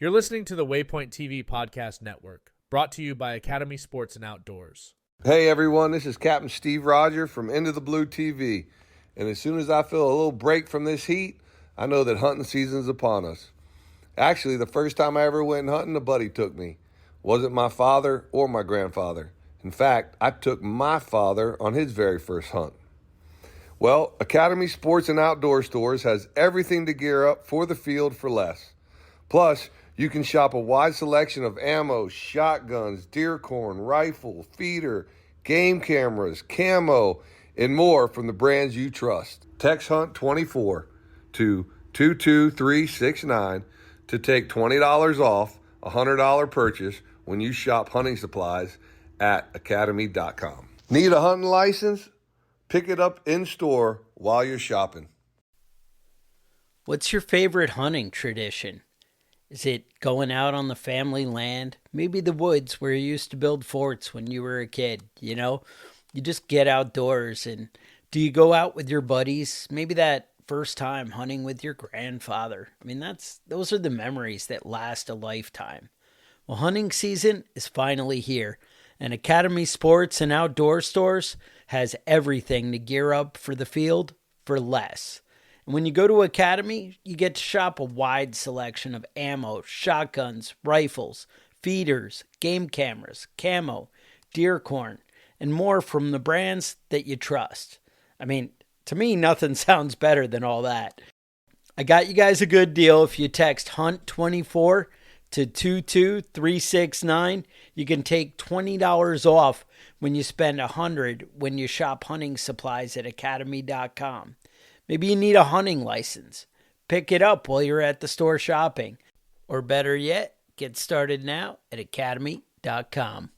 You're listening to the Waypoint TV Podcast Network, brought to you by Academy Sports and Outdoors. Hey everyone, this is Captain Steve Roger from Into the Blue TV. And as soon as I feel a little break from this heat, I know that hunting season is upon us. Actually, the first time I ever went hunting, a buddy took me. Wasn't my father or my grandfather. In fact, I took my father on his very first hunt. Well, Academy Sports and Outdoor Stores has everything to gear up for the field for less. Plus, you can shop a wide selection of ammo, shotguns, deer corn, rifle, feeder, game cameras, camo, and more from the brands you trust. Text HUNT24 to 22369 to take $20 off a $100 purchase when you shop hunting supplies at academy.com. Need a hunting license? Pick it up in store while you're shopping. What's your favorite hunting tradition? Is it going out on the family land? Maybe the woods where you used to build forts when you were a kid, you know? You just get outdoors. And do you go out with your buddies? Maybe that first time hunting with your grandfather. I mean, those are the memories that last a lifetime. Well, hunting season is finally here, and Academy Sports and Outdoor Stores has everything to gear up for the field for less. And when you go to Academy, you get to shop a wide selection of ammo, shotguns, rifles, feeders, game cameras, camo, deer corn, and more from the brands that you trust. I mean, to me, nothing sounds better than all that. I got you guys a good deal. If you text HUNT24 to 22369, you can take $20 off when you spend $100 when you shop hunting supplies at academy.com. Maybe you need a hunting license. Pick it up while you're at the store shopping. Or better yet, get started now at academy.com.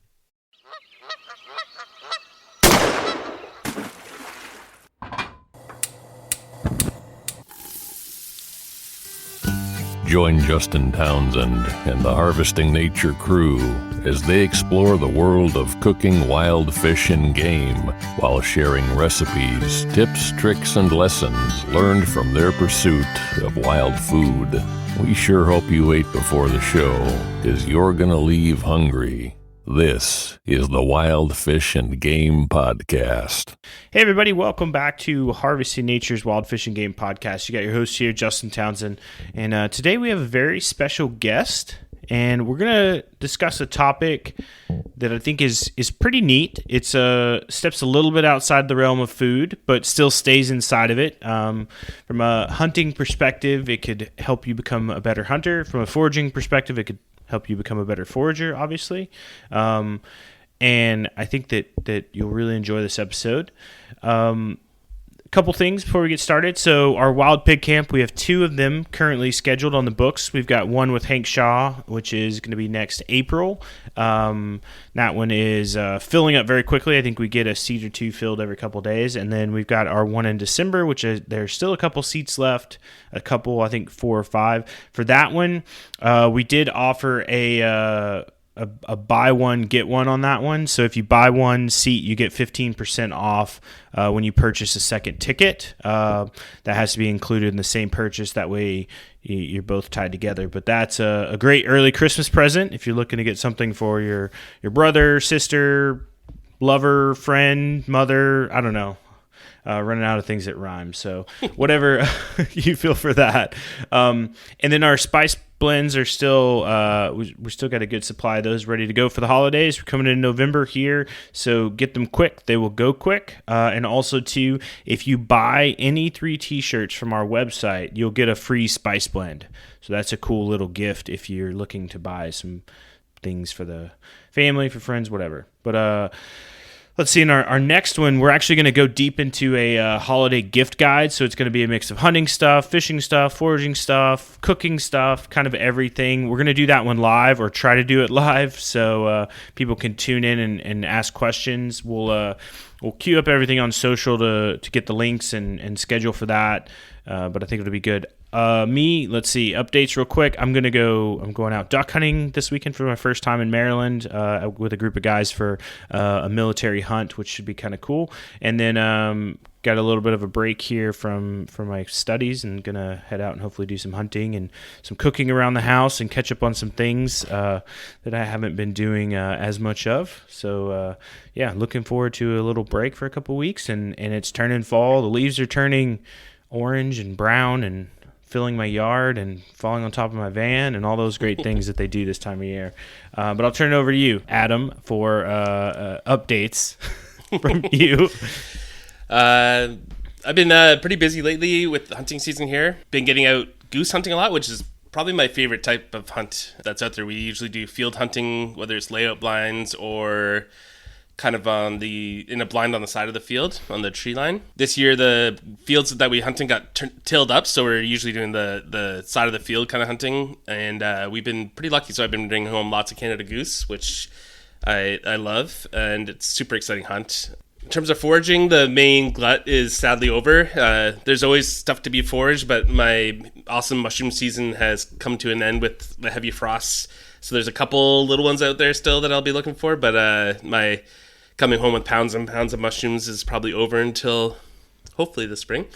Join Justin Townsend and the Harvesting Nature crew as they explore the world of cooking wild fish and game while sharing recipes, tips, tricks, and lessons learned from their pursuit of wild food. We sure hope you ate before the show, 'cause you're gonna leave hungry. This is the Wild Fish and Game Podcast. Hey everybody, welcome back to Harvesting Nature's Wild Fish and Game Podcast. You got your host here, Justin Townsend, and today we have a very special guest, and we're going to discuss a topic that I think is pretty neat. It's steps a little bit outside the realm of food, but still stays inside of it. From a hunting perspective, it could help you become a better hunter. From a foraging perspective, it could help you become a better forager, obviously. And I think that you'll really enjoy this episode. A couple things before we get started. So our wild pig camp, we have 2 of them currently scheduled on the books. We've got one with Hank Shaw, which is going to be next April. That one is filling up very quickly. I think we get a seat or 2 filled every couple days. And then we've got our one in December, which there's still a couple seats left, a couple, I think 4 or 5. For that one, we did offer a buy one, get one on that one. So if you buy one seat, you get 15% off when you purchase a second ticket. That has to be included in the same purchase. That way you're both tied together. But that's a great early Christmas present if you're looking to get something for your brother, sister, lover, friend, mother, I don't know. Running out of things that rhyme. So whatever you feel for that. And then our spice blends are still, we still got a good supply of those ready to go for the holidays. We're coming in November here, so get them quick. They will go quick. And also, too, if you buy any 3 t-shirts from our website, you'll get a free spice blend. So that's a cool little gift if you're looking to buy some things for the family, for friends, whatever. But let's see, in our next one, we're actually going to go deep into a holiday gift guide. So it's going to be a mix of hunting stuff, fishing stuff, foraging stuff, cooking stuff, kind of everything. We're going to do that one live, or try to do it live, so people can tune in and ask questions. We'll queue up everything on social to get the links and schedule for that. But I think it'll be good. Let's see, updates real quick. I'm going out duck hunting this weekend for my first time in Maryland with a group of guys for a military hunt, which should be kind of cool. And then got a little bit of a break here from my studies and going to head out and hopefully do some hunting and some cooking around the house and catch up on some things that I haven't been doing as much of. So, looking forward to a little break for a couple weeks, and it's turning fall. The leaves are turning orange and brown and filling my yard and falling on top of my van and all those great things that they do this time of year. But I'll turn it over to you, Adam, for updates from you. I've been pretty busy lately with the hunting season here. Been getting out goose hunting a lot, which is probably my favorite type of hunt that's out there. We usually do field hunting, whether it's layout blinds or kind of in a blind on the side of the field on the tree line. This year, the fields that we hunting got tilled up, so we're usually doing the side of the field kind of hunting, and we've been pretty lucky. So I've been bringing home lots of Canada goose, which I love, and it's a super exciting hunt. In terms of foraging, the main glut is sadly over. There's always stuff to be foraged, but my awesome mushroom season has come to an end with the heavy frosts. So there's a couple little ones out there still that I'll be looking for, but my coming home with pounds and pounds of mushrooms is probably over until hopefully the spring.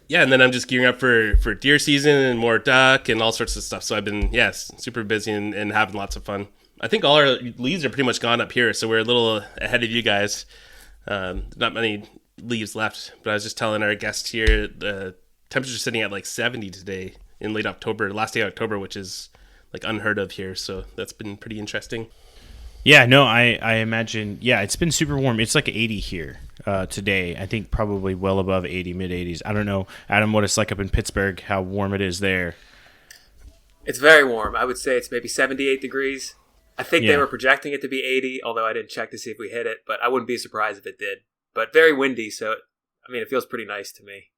Yeah, and then I'm just gearing up for deer season and more duck and all sorts of stuff. So I've been, super busy and having lots of fun. I think all our leaves are pretty much gone up here, so we're a little ahead of you guys. Not many leaves left, but I was just telling our guest here, the temperature's sitting at like 70 today in late October, last day of October, which is like unheard of here. So that's been pretty interesting. Yeah, no, I imagine, it's been super warm. It's like 80 here today. I think probably well above 80, mid-80s. I don't know, Adam, what it's like up in Pittsburgh, how warm it is there. It's very warm. I would say it's maybe 78 degrees. I think they were projecting it to be 80, although I didn't check to see if we hit it, but I wouldn't be surprised if it did. But very windy, so, it feels pretty nice to me.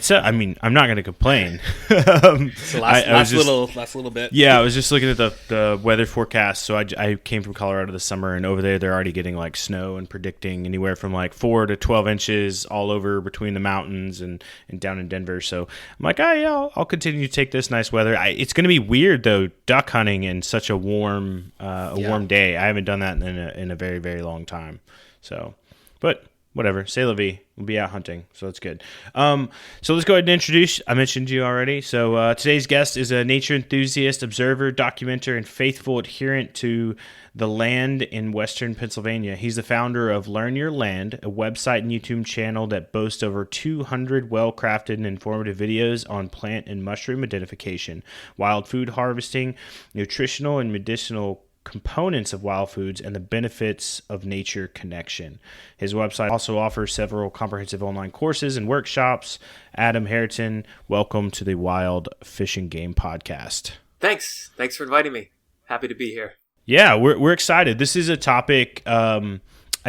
I'm not going to complain. So last little bit. Yeah, I was just looking at the weather forecast. So I came from Colorado this summer, and over there they're already getting like snow and predicting anywhere from like 4 to 12 inches all over between the mountains and down in Denver. So I'm like, I'll continue to take this nice weather. It's going to be weird though, duck hunting in such a warm warm day. I haven't done that in a very, very long time. So, but whatever, c'est la vie. We'll be out hunting, so that's good. So let's go ahead and introduce. I mentioned you already. So today's guest is a nature enthusiast, observer, documenter, and faithful adherent to the land in western Pennsylvania. He's the founder of Learn Your Land, a website and YouTube channel that boasts over 200 well-crafted and informative videos on plant and mushroom identification, wild food harvesting, nutritional and medicinal components of wild foods, and the benefits of nature connection. His website also offers several comprehensive online courses and workshops. Adam Haritan, welcome to the Wild Fishing Game Podcast. Thanks for inviting me. Happy to be here. Yeah, we're excited. This is a topic I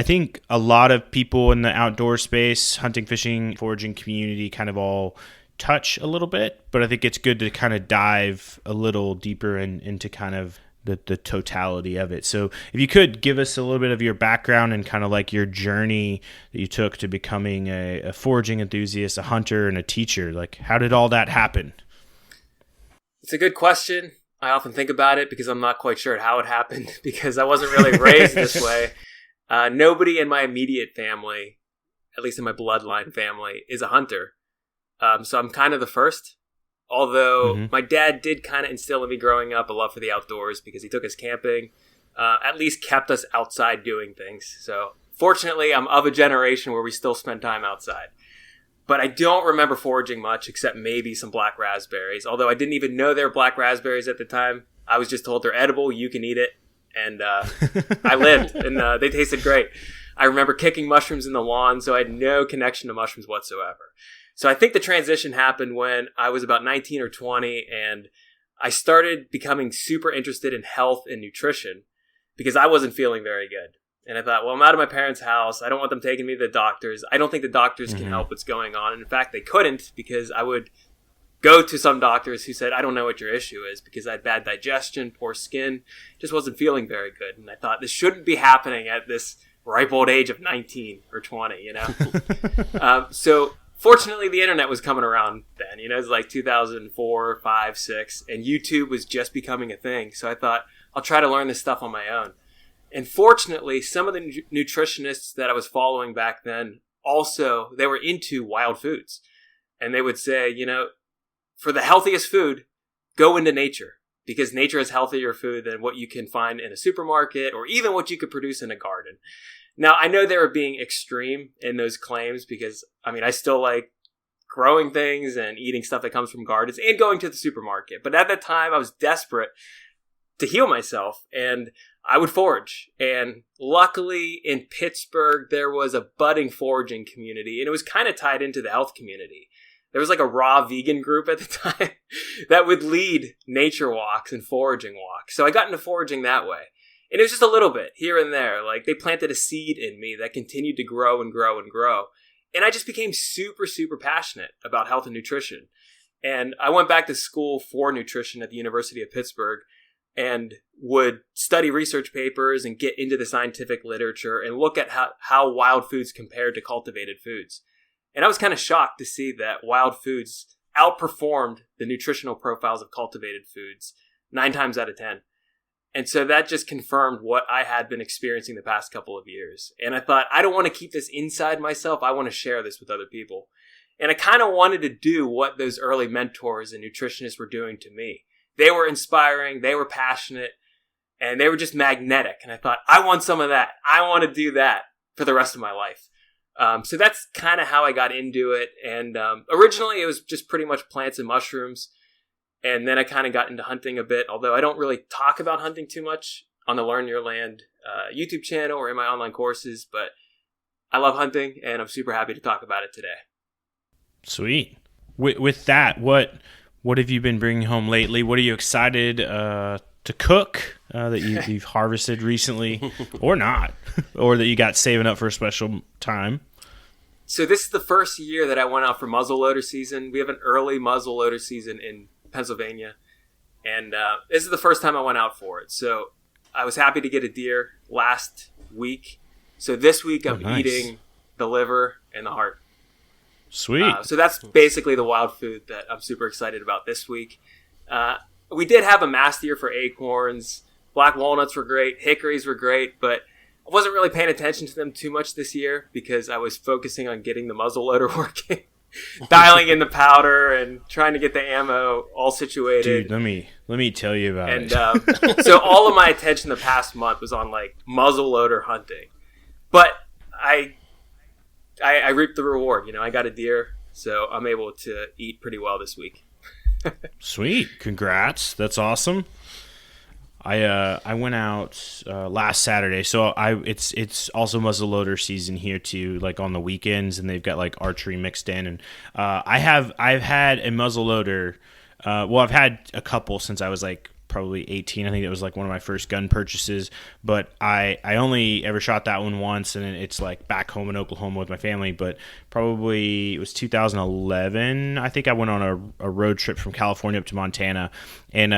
think a lot of people in the outdoor space, hunting, fishing, foraging community kind of all touch a little bit, but I think it's good to kind of dive a little deeper into kind of the totality of it. So if you could give us a little bit of your background and kind of like your journey that you took to becoming a foraging enthusiast, a hunter, and a teacher, like how did all that happen? It's a good question. I often think about it because I'm not quite sure how it happened because I wasn't really raised this way. Nobody in my immediate family, at least in my bloodline family, is a hunter. So I'm kind of the first. Although my dad did kind of instill in me growing up a love for the outdoors because he took us camping, at least kept us outside doing things. So fortunately, I'm of a generation where we still spend time outside. But I don't remember foraging much except maybe some black raspberries. Although I didn't even know they were black raspberries at the time. I was just told they're edible, you can eat it. And I lived, and they tasted great. I remember kicking mushrooms in the lawn, so I had no connection to mushrooms whatsoever. So I think the transition happened when I was about 19 or 20, and I started becoming super interested in health and nutrition because I wasn't feeling very good. And I thought, well, I'm out of my parents' house. I don't want them taking me to the doctors. I don't think the doctors can help what's going on. And in fact, they couldn't because I would go to some doctors who said, I don't know what your issue is because I had bad digestion, poor skin, just wasn't feeling very good. And I thought this shouldn't be happening at this ripe old age of 19 or 20, you know? So fortunately, the internet was coming around then. It was like 2004, 5, 6, and YouTube was just becoming a thing. So I thought, I'll try to learn this stuff on my own. And fortunately, some of the nutritionists that I was following back then also, they were into wild foods. And they would say, for the healthiest food, go into nature. Because nature is healthier food than what you can find in a supermarket or even what you could produce in a garden. Now, I know they were being extreme in those claims because, I still like growing things and eating stuff that comes from gardens and going to the supermarket. But at that time, I was desperate to heal myself, and I would forage. And luckily, in Pittsburgh, there was a budding foraging community, and it was kind of tied into the health community. There was like a raw vegan group at the time that would lead nature walks and foraging walks. So I got into foraging that way. And it was just a little bit here and there. Like they planted a seed in me that continued to grow and grow and grow. And I just became super, super passionate about health and nutrition. And I went back to school for nutrition at the University of Pittsburgh and would study research papers and get into the scientific literature and look at how wild foods compared to cultivated foods. And I was kind of shocked to see that wild foods outperformed the nutritional profiles of cultivated foods 9 times out of 10. And so that just confirmed what I had been experiencing the past couple of years. And I thought, I don't want to keep this inside myself. I want to share this with other people. And I kind of wanted to do what those early mentors and nutritionists were doing to me. They were inspiring, they were passionate, and they were just magnetic. And I thought, I want some of that. I want to do that for the rest of my life. So that's kind of how I got into it. And originally it was just pretty much plants and mushrooms. And then I kind of got into hunting a bit, although I don't really talk about hunting too much on the Learn Your Land YouTube channel or in my online courses. But I love hunting, and I'm super happy to talk about it today. Sweet. With that, what have you been bringing home lately? What are you excited to cook that you've harvested recently, or not, or that you got saving up for a special time? So this is the first year that I went out for muzzleloader season. We have an early muzzleloader season in Pennsylvania, and this is the first time I went out for it. So I was happy to get a deer last week. So this week I'm eating the liver and the heart. Sweet. So that's basically the wild food that I'm super excited about this week. We did have a mast deer for acorns. Black walnuts were great. Hickories were great, but I wasn't really paying attention to them too much this year because I was focusing on getting the muzzleloader working, dialing in the powder and trying to get the ammo all situated. Dude, let me tell you about it. And so all of my attention the past month was on like muzzleloader hunting, but I reaped the reward. I got a deer, so I'm able to eat pretty well this week. Sweet, congrats! That's awesome. I went out last Saturday, so it's also muzzleloader season here too, like on the weekends, and they've got like archery mixed in, and I've had a muzzleloader. I've had a couple since I was like probably 18. I think it was like one of my first gun purchases, but I only ever shot that one once, and it's like back home in Oklahoma with my family. But probably it was 2011. I think I went on a road trip from California up to Montana, and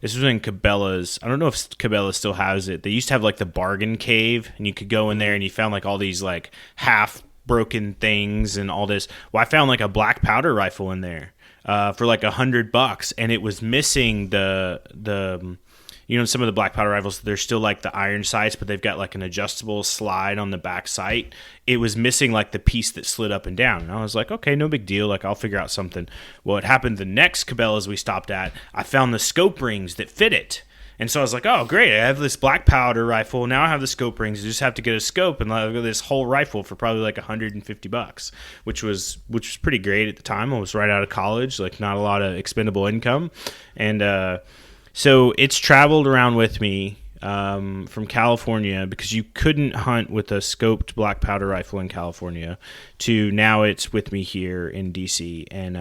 this was in Cabela's. I don't know if Cabela's still has it. They used to have like the bargain cave, and you could go in there and you found like all these like half broken things and all this. Well, I found like a black powder rifle in there for like $100, and it was missing the some of the black powder rifles, they're still like the iron sights, but they've got like an adjustable slide on the back sight. It was missing like the piece that slid up and down. And I was like, okay, no big deal. Like I'll figure out something. Well, it happened the next Cabela's we stopped at. I found the scope rings that fit it. And so I was like, oh, great. I have this black powder rifle. Now I have the scope rings. I just have to get a scope and I've got this whole rifle for probably like $150, which was pretty great at the time. I was right out of college, like not a lot of expendable income. And so it's traveled around with me from California, because you couldn't hunt with a scoped black powder rifle in California, to now it's with me here in DC. And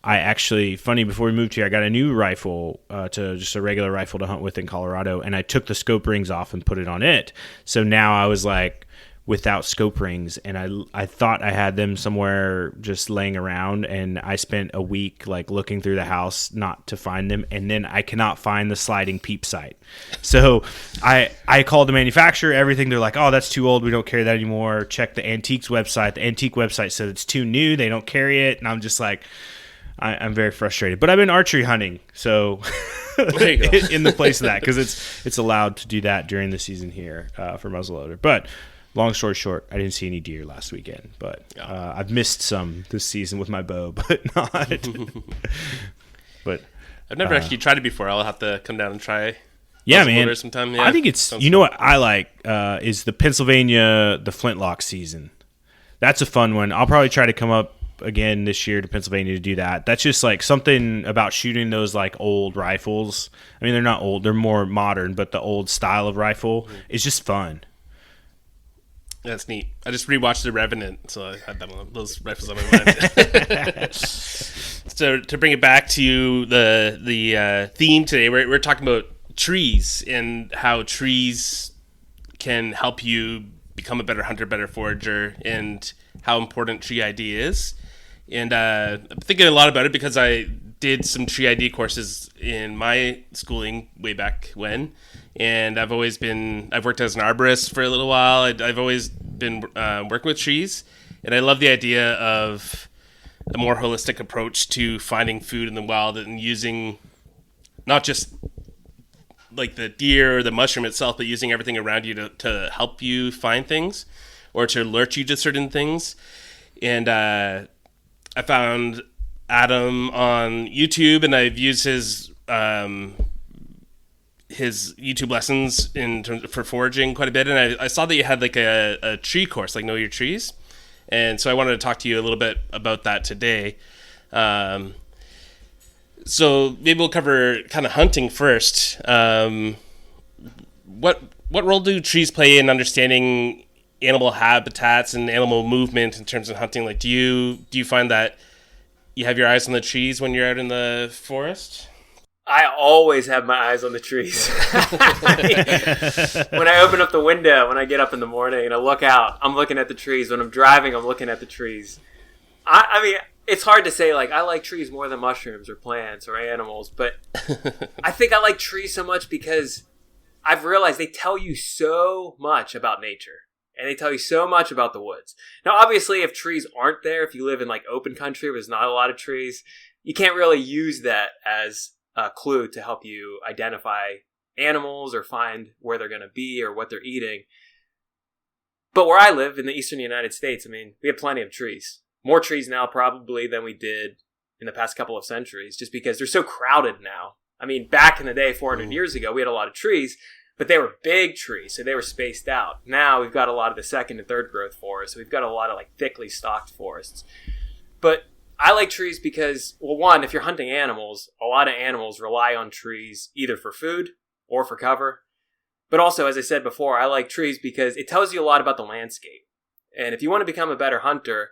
I actually, funny, before we moved here, I got a new rifle, to just a regular rifle to hunt with in Colorado, and I took the scope rings off and put it on it. So now I was like, without scope rings, and I thought I had them somewhere just laying around, and I spent a week like looking through the house not to find them, and then I cannot find the sliding peep sight. So I called the manufacturer, everything. They're like, oh, that's too old, we don't carry that anymore. Check the Antiques website. The Antique website said it's too new, they don't carry it. And I'm just like, I'm very frustrated. But I've been archery hunting, so in the place of that, because it's allowed to do that during the season here for muzzleloader. But long story short, I didn't see any deer last weekend, but I've missed some this season with my bow, but not. But I've never actually tried it before. I'll have to come down and try. Yeah, man. Sometime. Yeah, I think it's sounds know what I like is the Pennsylvania, the flintlock season. That's a fun one. I'll probably try to come up again this year to Pennsylvania to do that. That's just like something about shooting those like old rifles. I mean, they're not old, they're more modern, but the old style of rifle is just fun. That's neat. I just rewatched The Revenant, so I had those rifles on my mind. So to bring it back to the theme today, we're talking about trees and how trees can help you become a better hunter, better forager, and how important tree ID is. And I'm thinking a lot about it because I did some tree ID courses in my schooling way back when. And I've worked as an arborist for a little while. I've always been working with trees. And I love the idea of a more holistic approach to finding food in the wild and using not just like the deer or the mushroom itself, but using everything around you to help you find things or to alert you to certain things. And I found Adam on YouTube, and I've used his YouTube lessons for foraging quite a bit. And I saw that you had like a tree course, like Know Your Trees. And so I wanted to talk to you a little bit about that today. So maybe we'll cover kind of hunting first. What role do trees play in understanding animal habitats and animal movement in terms of hunting? Like, do you find that you have your eyes on the trees when you're out in the forest? I always have my eyes on the trees. When I open up the window, when I get up in the morning and I look out, I'm looking at the trees. When I'm driving, I'm looking at the trees. I mean, it's hard to say, like, I like trees more than mushrooms or plants or animals, but I think I like trees so much because I've realized they tell you so much about nature. And they tell you so much about the woods. Now, obviously, if trees aren't there, if you live in like open country where there's not a lot of trees, you can't really use that as a clue to help you identify animals or find where they're going to be or what they're eating. But where I live in the eastern United States, I mean, we have plenty of trees. More trees now probably than we did in the past couple of centuries, just because they're so crowded now. I mean, back in the day, 400 years ago, we had a lot of trees, but they were big trees, so they were spaced out. Now we've got a lot of the second and third growth forests. So we've got a lot of like thickly stocked forests. But I like trees because, well, one, if you're hunting animals, a lot of animals rely on trees either for food or for cover. But also, as I said before, I like trees because it tells you a lot about the landscape. And if you want to become a better hunter,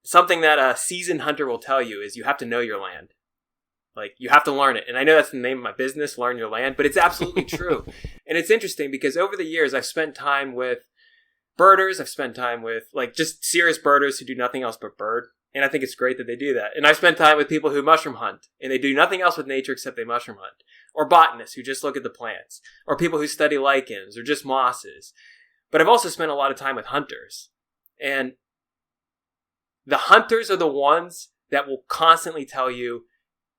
something that a seasoned hunter will tell you is you have to know your land. Like, you have to learn it. And I know that's the name of my business, Learn Your Land, but it's absolutely true. And it's interesting because over the years, I've spent time with birders. I've spent time with, like, just serious birders who do nothing else but bird. And I think it's great that they do that. And I've spent time with people who mushroom hunt, and they do nothing else with nature except they mushroom hunt. Or botanists who just look at the plants. Or people who study lichens or just mosses. But I've also spent a lot of time with hunters. And the hunters are the ones that will constantly tell you,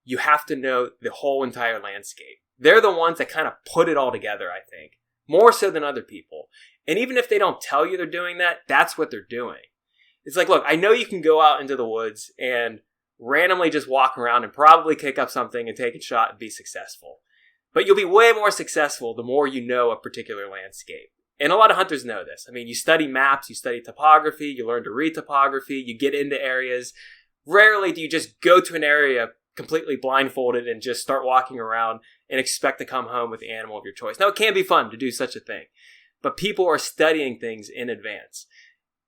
you have to know the whole entire landscape. They're the ones that kind of put it all together, I think. More so than other people. And even if they don't tell you they're doing that, that's what they're doing. It's like, look, I know you can go out into the woods and randomly just walk around and probably kick up something and take a shot and be successful. But you'll be way more successful the more you know a particular landscape. And a lot of hunters know this. I mean, you study maps, you study topography, you learn to read topography, you get into areas. Rarely do you just go to an area completely blindfolded and just start walking around and expect to come home with the animal of your choice. Now, it can be fun to do such a thing, but people are studying things in advance.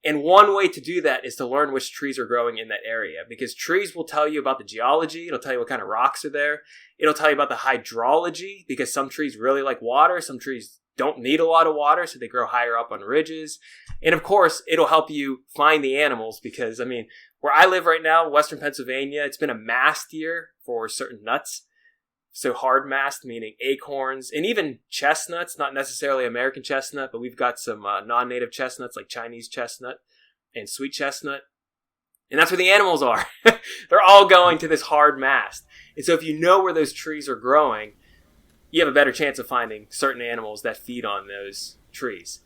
And one way to do that is to learn which trees are growing in that area, because trees will tell you about the geology. It'll tell you what kind of rocks are there. It'll tell you about the hydrology, because some trees really like water. Some trees don't need a lot of water, so they grow higher up on ridges. And of course, it'll help you find the animals because, I mean, where I live right now, Western Pennsylvania, it's been a mast year for certain nuts. So hard mast, meaning acorns, and even chestnuts, not necessarily American chestnut, but we've got some non-native chestnuts like Chinese chestnut and sweet chestnut. And that's where the animals are. They're all going to this hard mast. And so if you know where those trees are growing, you have a better chance of finding certain animals that feed on those trees.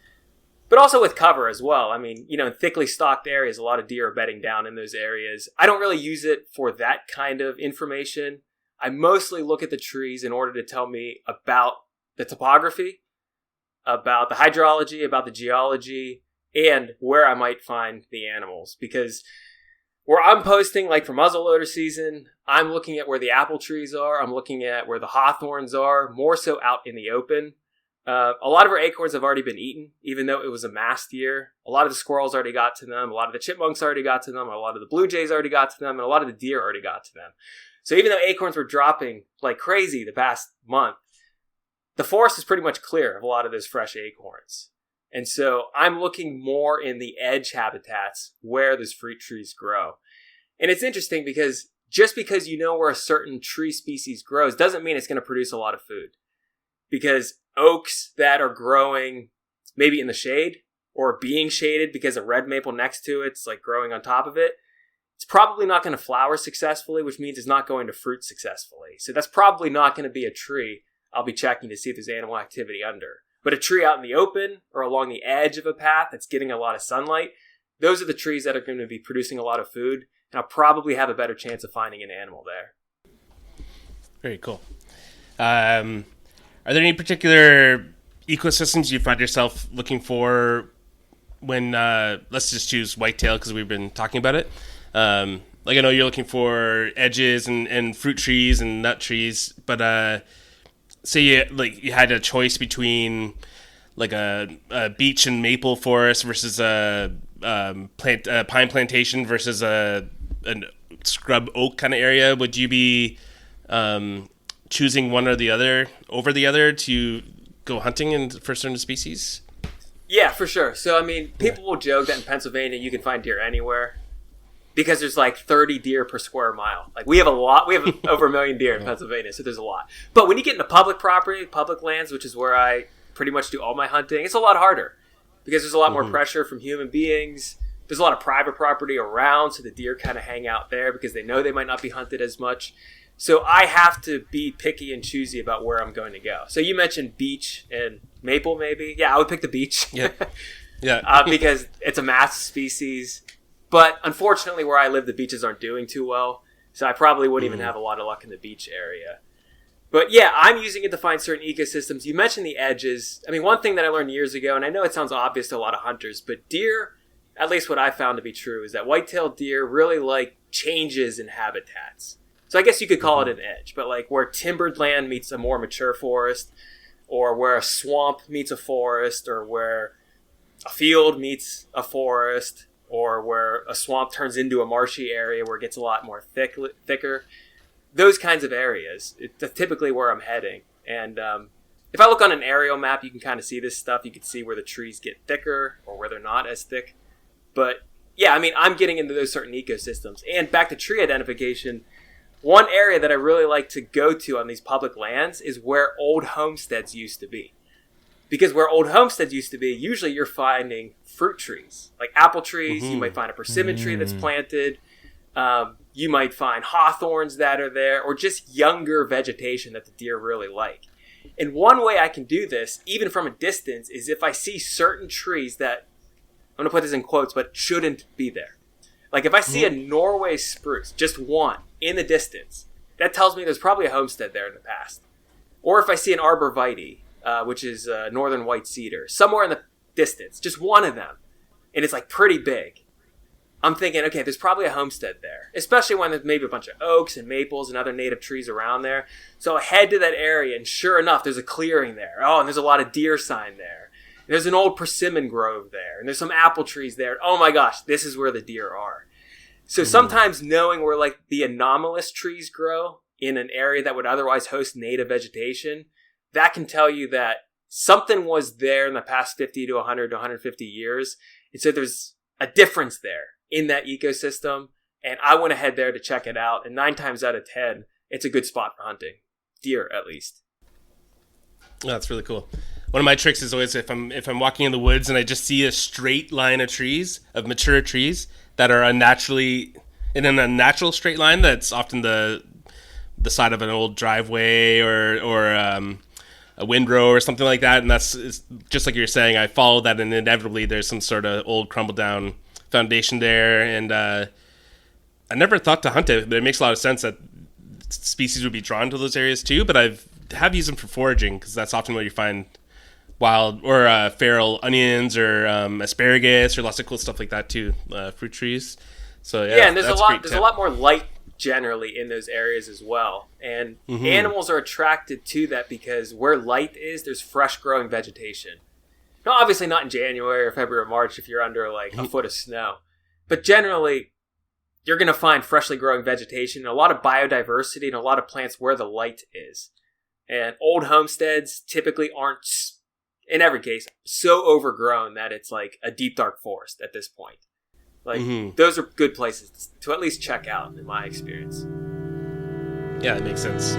But also with cover as well. I mean, in thickly stocked areas, a lot of deer are bedding down in those areas. I don't really use it for that kind of information. I mostly look at the trees in order to tell me about the topography, about the hydrology, about the geology, and where I might find the animals. Because where I'm posting, like for muzzleloader season, I'm looking at where the apple trees are. I'm looking at where the hawthorns are, more so out in the open. A lot of our acorns have already been eaten, even though it was a mast year. A lot of the squirrels already got to them. A lot of the chipmunks already got to them. A lot of the blue jays already got to them. And a lot of the deer already got to them. So even though acorns were dropping like crazy the past month, the forest is pretty much clear of a lot of those fresh acorns. And so I'm looking more in the edge habitats where those fruit trees grow. And it's interesting because just because you know where a certain tree species grows doesn't mean it's going to produce a lot of food. Because oaks that are growing maybe in the shade or being shaded because a red maple next to it's like growing on top of it, it's probably not going to flower successfully, which means it's not going to fruit successfully. So that's probably not going to be a tree I'll be checking to see if there's animal activity under. But a tree out in the open or along the edge of a path that's getting a lot of sunlight, those are the trees that are going to be producing a lot of food, and I'll probably have a better chance of finding an animal there. Very cool. Are there any particular ecosystems you find yourself looking for when, let's just choose whitetail because we've been talking about it. Like I know you're looking for edges and fruit trees and nut trees, but say you had a choice between like a beech and maple forest versus a pine plantation versus a scrub oak kind of area. Would you be choosing one or the other over the other to go hunting for certain species? Yeah, for sure. So, I mean, people will joke that in Pennsylvania you can find deer anywhere because there's like 30 deer per square mile. Like we have a lot. We have over 1 million deer in Pennsylvania, so there's a lot. But when you get into public property, public lands, which is where I pretty much do all my hunting, it's a lot harder because there's a lot more pressure from human beings. There's a lot of private property around, so the deer kind of hang out there because they know they might not be hunted as much. So I have to be picky and choosy about where I'm going to go. So you mentioned beech and maple, maybe. Yeah, I would pick the beech. Yeah. Because it's a mass species. But unfortunately, where I live, the beaches aren't doing too well. So I probably wouldn't even have a lot of luck in the beach area. But yeah, I'm using it to find certain ecosystems. You mentioned the edges. I mean, one thing that I learned years ago, and I know it sounds obvious to a lot of hunters, but deer, at least what I found to be true, is that white-tailed deer really like changes in habitats. So I guess you could call it an edge, but like where timbered land meets a more mature forest, or where a swamp meets a forest, or where a field meets a forest, or where a swamp turns into a marshy area where it gets a lot more thicker. Those kinds of areas, it's typically where I'm heading. And if I look on an aerial map, you can kind of see this stuff. You can see where the trees get thicker or where they're not as thick. But yeah, I mean, I'm getting into those certain ecosystems. And back to tree identification, one area that I really like to go to on these public lands is where old homesteads used to be. Because where old homesteads used to be, usually you're finding fruit trees, like apple trees. You might find a persimmon tree that's planted. You might find hawthorns that are there, or just younger vegetation that the deer really like. And one way I can do this, even from a distance, is if I see certain trees that, I'm going to put this in quotes, but shouldn't be there. Like if I see a Norway spruce, just one, in the distance, that tells me there's probably a homestead there in the past. Or if I see an arborvitae, which is northern white cedar, somewhere in the distance, just one of them, and it's like pretty big, I'm thinking, okay, there's probably a homestead there, especially when there's maybe a bunch of oaks and maples and other native trees around there. So I head to that area, and sure enough, there's a clearing there. Oh, and there's a lot of deer sign there. And there's an old persimmon grove there, and there's some apple trees there. Oh my gosh, this is where the deer are. So sometimes knowing where like the anomalous trees grow in an area that would otherwise host native vegetation, that can tell you that something was there in the past 50 to 100 to 150 years. And so there's a difference there in that ecosystem. And I went ahead there to check it out. And 9 times out of 10, it's a good spot for hunting. Deer, at least. Oh, that's really cool. One of my tricks is always if I'm walking in the woods and I just see a straight line of trees, of mature trees that are unnaturally in an unnatural straight line, that's often the side of an old driveway or a windrow or something like that. And it's just like you're saying, I follow that, and inevitably there's some sort of old crumbled down foundation there. And I never thought to hunt it, but it makes a lot of sense that species would be drawn to those areas too. But have used them for foraging, because that's often where you find wild or feral onions or asparagus or lots of cool stuff like that too, fruit trees. So yeah, and there's a lot more light generally in those areas as well, and animals are attracted to that because where light is, there's fresh growing vegetation. Now, obviously not in January or February or March if you're under like a foot of snow, but generally you're going to find freshly growing vegetation and a lot of biodiversity and a lot of plants where the light is. And old homesteads typically aren't, in every case, so overgrown that it's like a deep dark forest at this point. Like, those are good places to at least check out, in my experience. Yeah, it makes sense.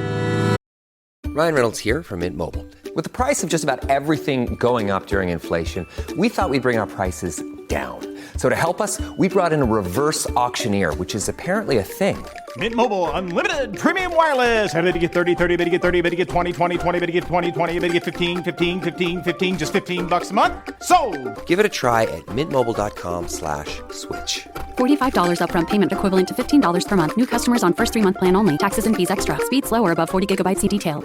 Ryan Reynolds here from Mint Mobile. With the price of just about everything going up during inflation, we thought we'd bring our prices down. So to help us, we brought in a reverse auctioneer, which is apparently a thing. Mint Mobile Unlimited Premium Wireless. How to get 30, 30, bit to get 30, bit to get 20, 20, 20, bit to get 20, 20, bit to get 15, 15, 15, 15, just $15 a month? Sold! Give it a try at mintmobile.com/switch. $45 upfront payment equivalent to $15 per month. New customers on first 3-month plan only. Taxes and fees extra. Speed slower above 40 gigabytes per detail.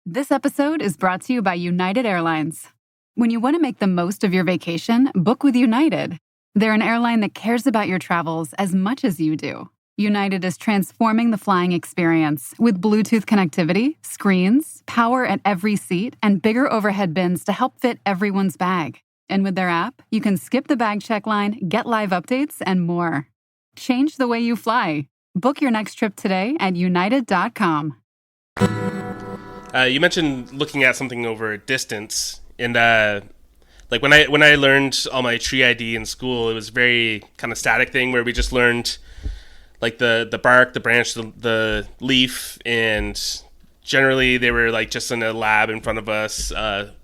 This episode is brought to you by United Airlines. When you want to make the most of your vacation, book with United. They're an airline that cares about your travels as much as you do. United is transforming the flying experience with Bluetooth connectivity, screens, power at every seat, and bigger overhead bins to help fit everyone's bag. And with their app, you can skip the bag check line, get live updates, and more. Change the way you fly. Book your next trip today at united.com. You mentioned looking at something over a distance, and like when I learned all my tree ID in school, it was very kind of static thing where we just learned like the bark, the branch, the leaf, and generally they were like just in a lab in front of us.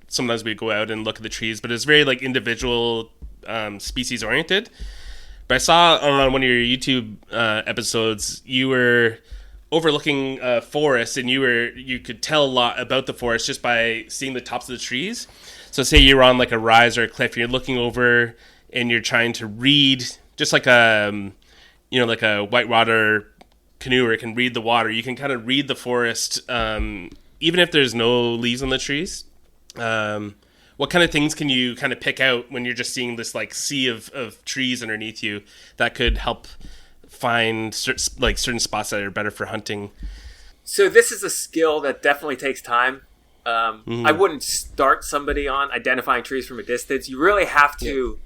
Sometimes we'd go out and look at the trees, but it's very like individual species oriented. But I saw on one of your YouTube episodes, you were overlooking a forest, and you could tell a lot about the forest just by seeing the tops of the trees. So say you're on like a rise or a cliff, and you're looking over and you're trying to read, just like like a whitewater canoer can read the water. You can kind of read the forest, even if there's no leaves on the trees. What kind of things can you kind of pick out when you're just seeing this like sea of trees underneath you that could help find certain spots that are better for hunting? So this is a skill that definitely takes time. I wouldn't start somebody on identifying trees from a distance. You really have to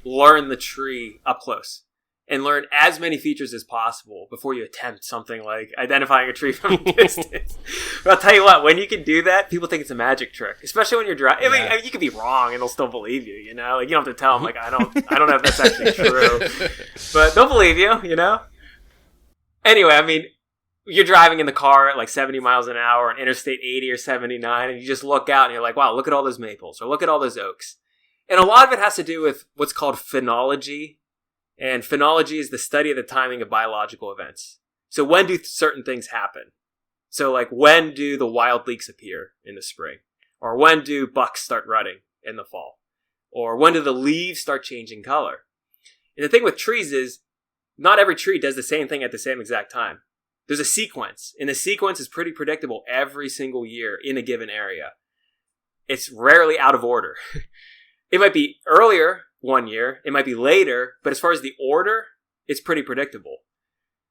learn the tree up close and learn as many features as possible before you attempt something like identifying a tree from a distance. But I'll tell you what, when you can do that, people think it's a magic trick, especially when you're driving. I mean, you could be wrong and they'll still believe you, you know? Like, you don't have to tell them, like, I don't know if that's actually true. But they'll believe you, you know? Anyway, I mean, you're driving in the car at like 70 miles an hour on Interstate 80 or 79, and you just look out and you're like, wow, look at all those maples or look at all those oaks. And a lot of it has to do with what's called phenology. And phenology is the study of the timing of biological events. So when do certain things happen? So like, when do the wild leeks appear in the spring? Or when do bucks start rutting in the fall? Or when do the leaves start changing color? And the thing with trees is, not every tree does the same thing at the same exact time. There's a sequence, and the sequence is pretty predictable every single year in a given area. It's rarely out of order. It might be earlier one year, it might be later, but as far as the order, it's pretty predictable.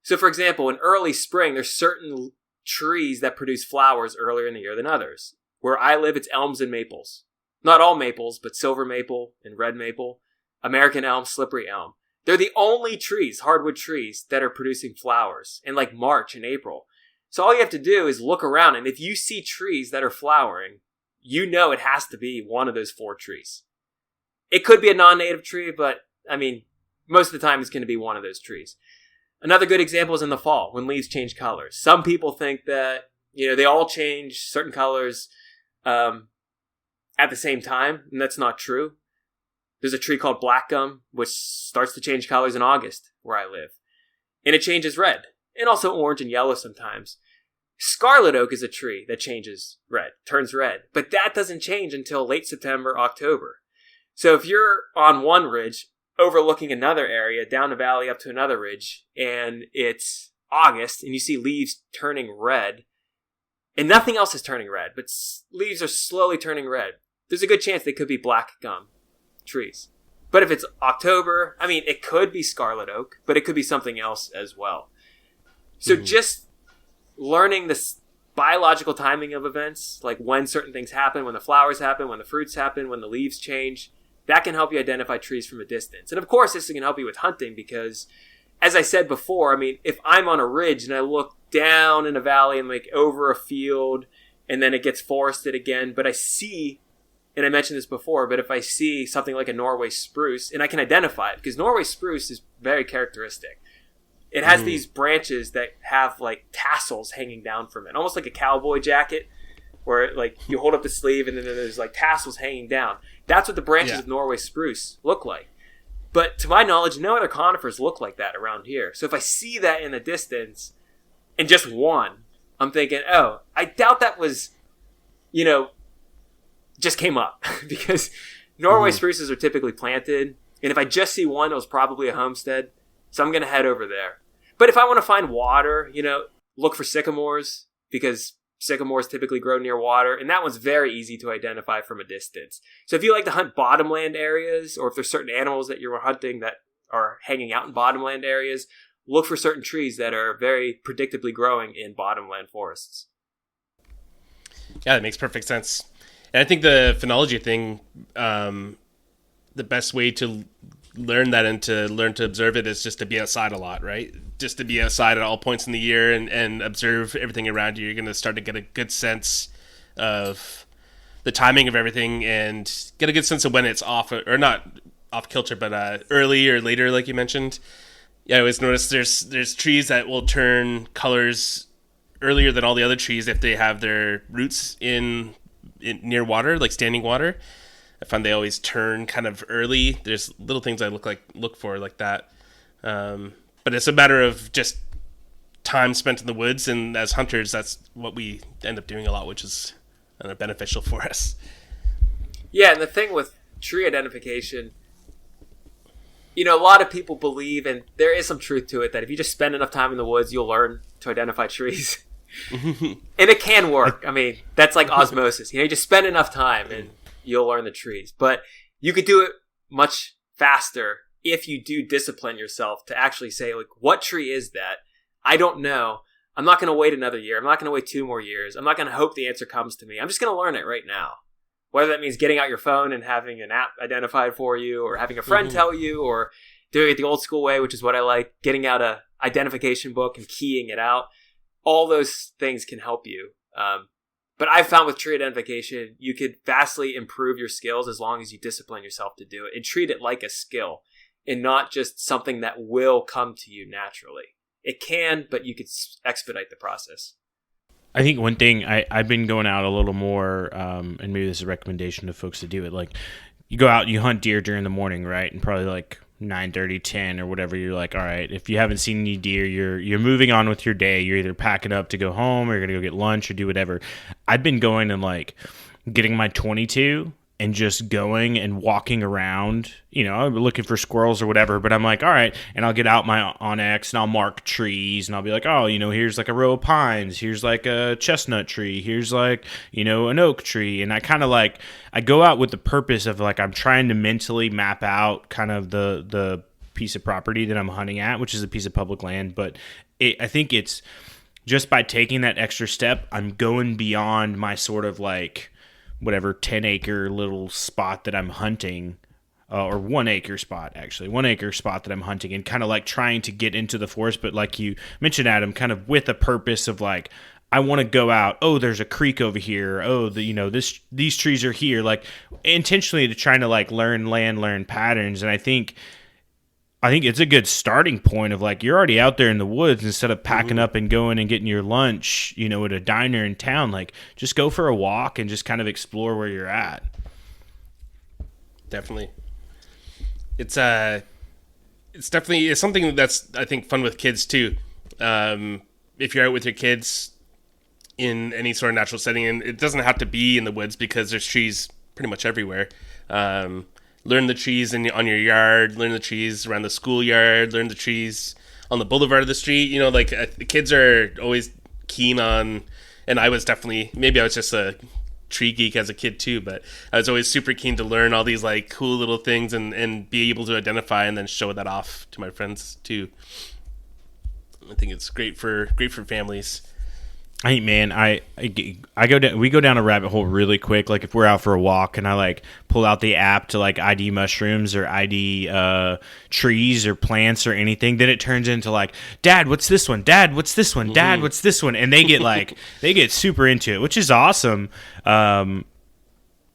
So for example, in early spring, there's certain trees that produce flowers earlier in the year than others. Where I live, it's elms and maples. Not all maples, but silver maple and red maple, American elm, slippery elm. They're the only trees, hardwood trees, that are producing flowers in like March and April. So all you have to do is look around, and if you see trees that are flowering, you know it has to be one of those 4 trees. It could be a non-native tree, but I mean, most of the time it's going to be one of those trees. Another good example is in the fall when leaves change colors. Some people think that, they all change certain colors at the same time, and that's not true. There's a tree called black gum, which starts to change colors in August where I live. And it changes red, and also orange and yellow sometimes. Scarlet oak is a tree that changes red, turns red, but that doesn't change until late September, October. So if you're on one ridge overlooking another area, down the valley up to another ridge, and it's August, and you see leaves turning red, and nothing else is turning red, but leaves are slowly turning red, there's a good chance they could be black gum trees. But if it's October, I mean, it could be scarlet oak, but it could be something else as well. So just learning the biological timing of events, like when certain things happen, when the flowers happen, when the fruits happen, when the leaves change, that can help you identify trees from a distance. And of course, this can help you with hunting because, as I said before, I mean, if I'm on a ridge and I look down in a valley and like over a field and then it gets forested again, but I see, and I mentioned this before, but if I see something like a Norway spruce, and I can identify it, because Norway spruce is very characteristic. It has these branches that have like tassels hanging down from it, almost like a cowboy jacket, where like you hold up the sleeve and then there's like tassels hanging down. That's what the branches of Norway spruce look like. But to my knowledge, no other conifers look like that around here. So if I see that in the distance, and just one, I'm thinking, oh, I doubt that was, just came up. Because Norway spruces are typically planted. And if I just see one, it was probably a homestead. So I'm going to head over there. But if I want to find water, look for sycamores, because sycamores typically grow near water. And that one's very easy to identify from a distance. So if you like to hunt bottomland areas, or if there's certain animals that you're hunting that are hanging out in bottomland areas, look for certain trees that are very predictably growing in bottomland forests. Yeah, that makes perfect sense. And I think the phenology thing, the best way to learn that and to learn to observe it is just to be outside a lot, right? Just to be outside at all points in the year and observe everything around you. You're going to start to get a good sense of the timing of everything and get a good sense of when it's off, or not off kilter, but early or later, like you mentioned. Yeah, I always notice there's trees that will turn colors earlier than all the other trees if they have their roots in near water, like standing water. I find they always turn kind of early. There's little things I look for like that. But it's a matter of just time spent in the woods, and as hunters, that's what we end up doing a lot, which is beneficial for us. Yeah, and the thing with tree identification, a lot of people believe, and there is some truth to it, that if you just spend enough time in the woods, you'll learn to identify trees. And it can work. I mean, that's like osmosis. You just spend enough time and you'll learn the trees. But you could do it much faster if you do discipline yourself to actually say, like, what tree is that? I don't know. I'm not going to wait another year. I'm not going to wait 2 more years. I'm not going to hope the answer comes to me. I'm just going to learn it right now. Whether that means getting out your phone and having an app identified for you, or having a friend tell you, or doing it the old school way, which is what I like, getting out a identification book and keying it out. All those things can help you. But I've found with tree identification, you could vastly improve your skills as long as you discipline yourself to do it and treat it like a skill and not just something that will come to you naturally. It can, but you could expedite the process. I think one thing I've been going out a little more, and maybe this is a recommendation to folks to do it. Like, you go out, you hunt deer during the morning, right? And probably like 9:30, 10 or whatever. You're like, all right, if you haven't seen any deer, you're moving on with your day. You're either packing up to go home, or you're gonna go get lunch or do whatever. I've been going and like getting my 22 and just going and walking around, I'm looking for squirrels or whatever, but I'm like, all right, and I'll get out my Onyx and I'll mark trees and I'll be like, oh, here's like a row of pines, here's like a chestnut tree, here's like, an oak tree. And I kind of like, I go out with the purpose of like, I'm trying to mentally map out kind of the piece of property that I'm hunting at, which is a piece of public land. But I think it's just by taking that extra step, I'm going beyond my sort of like, whatever 10-acre little spot that I'm hunting, or 1-acre spot, actually, 1-acre spot that I'm hunting, and kind of like trying to get into the forest. But like you mentioned, Adam, kind of with a purpose of like, I want to go out. Oh, there's a creek over here. Oh, these trees are here. Like intentionally to trying to like learn land, learn patterns. And I think it's a good starting point of like, you're already out there in the woods instead of packing up and going and getting your lunch, at a diner in town. Like just go for a walk and just kind of explore where you're at. Definitely. It's something that's, I think, fun with kids too. If you're out with your kids in any sort of natural setting, and it doesn't have to be in the woods because there's trees pretty much everywhere. Learn the trees on your yard, learn the trees around the schoolyard, learn the trees on the boulevard of the street. The kids are always keen on, and I was definitely, maybe I was just a tree geek as a kid too, but I was always super keen to learn all these like cool little things and be able to identify and then show that off to my friends too. I think it's great for families. We go down a rabbit hole really quick. Like if we're out for a walk and I like pull out the app to like ID mushrooms or ID trees or plants or anything, then it turns into like, Dad, what's this one? Dad, what's this one? Dad, what's this one? And they get super into it, which is awesome.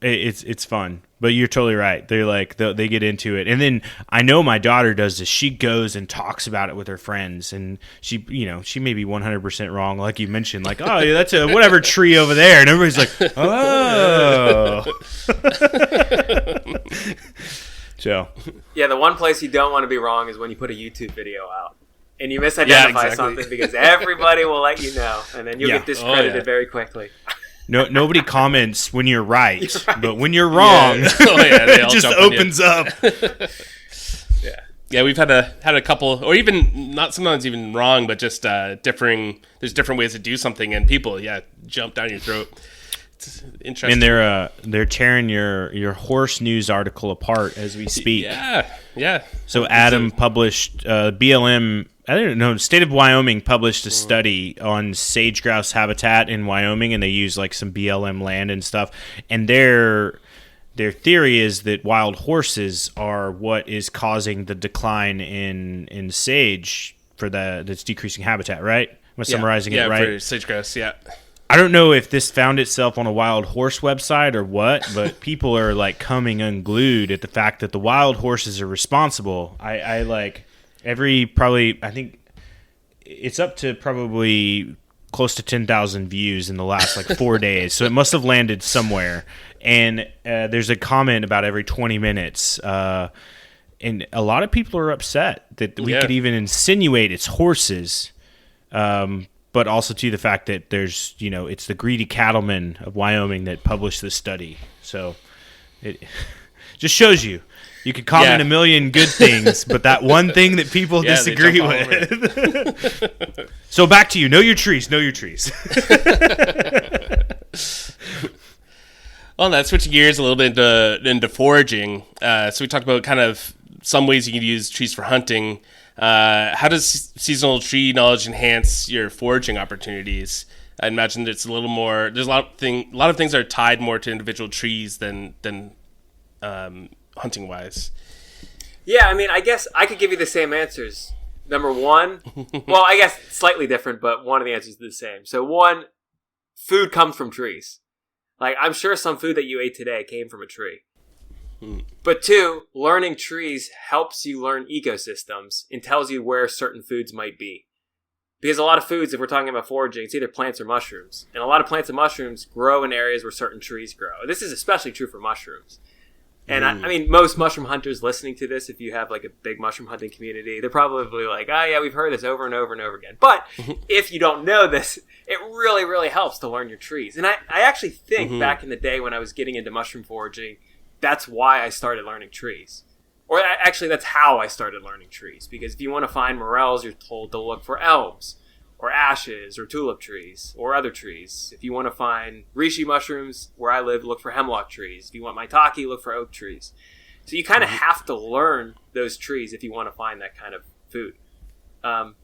It's fun. But you're totally right. They're like they get into it, and then I know my daughter does this. She goes and talks about it with her friends, and she may be 100% wrong, like you mentioned. Like, oh, yeah, that's a whatever tree over there, and everybody's like, oh. So yeah, the one place you don't want to be wrong is when you put a YouTube video out and you misidentify something, because everybody will let you know, and then you'll get discredited very quickly. No, nobody comments when you're right, but when you're wrong, it just opens up. Yeah, we've had a couple, or even not sometimes even wrong, but just differing. There's different ways to do something, and people, jump down your throat. It's interesting. And they're tearing your horse news article apart as we speak. Yeah. So Adam published BLM. I don't know. State of Wyoming published a study on sage grouse habitat in Wyoming, and they use like some BLM land and stuff. And their theory is that wild horses are what is causing the decline in sage that's decreasing habitat. Right? Am I summarizing it right? Yeah, for sage grouse. Yeah. I don't know if this found itself on a wild horse website or what, but people are like coming unglued at the fact that the wild horses are responsible. I think it's up to probably close to 10,000 views in the last like 4 days. So it must have landed somewhere. And there's a comment about every 20 minutes. And a lot of people are upset that we could even insinuate it's horses. But also to the fact that there's, it's the greedy cattlemen of Wyoming that published this study. So it just shows you. You could comment a million good things, but that one thing that people disagree with. So back to you. Know your trees. Know your trees. Well, let's switch gears a little bit into foraging. So we talked about kind of some ways you can use trees for hunting. How does seasonal tree knowledge enhance your foraging opportunities? I imagine it's a little more. There's a lot of things are tied more to individual trees than hunting wise. Yeah, I mean, I guess I could give you the same answers. Number one, well, I guess slightly different, but one of the answers is the same. So one, food comes from trees. Like, I'm sure some food that you ate today came from a tree. But two, learning trees helps you learn ecosystems and tells you where certain foods might be. Because a lot of foods, if we're talking about foraging, it's either plants or mushrooms. And a lot of plants and mushrooms grow in areas where certain trees grow. This is especially true for mushrooms. And I mean, most mushroom hunters listening to this, if you have like a big mushroom hunting community, they're probably like, oh yeah, we've heard this over and over and over again. But if you don't know this, it really, really helps to learn your trees. And I actually think back in the day when I was getting into mushroom foraging, that's why I started learning trees. Or actually, that's how I started learning trees. Because if you want to find morels, you're told to look for elms, or ashes, or tulip trees, or other trees. If you want to find reishi mushrooms, where I live, look for hemlock trees. If you want maitake, look for oak trees. So you kind of have to learn those trees if you want to find that kind of food. So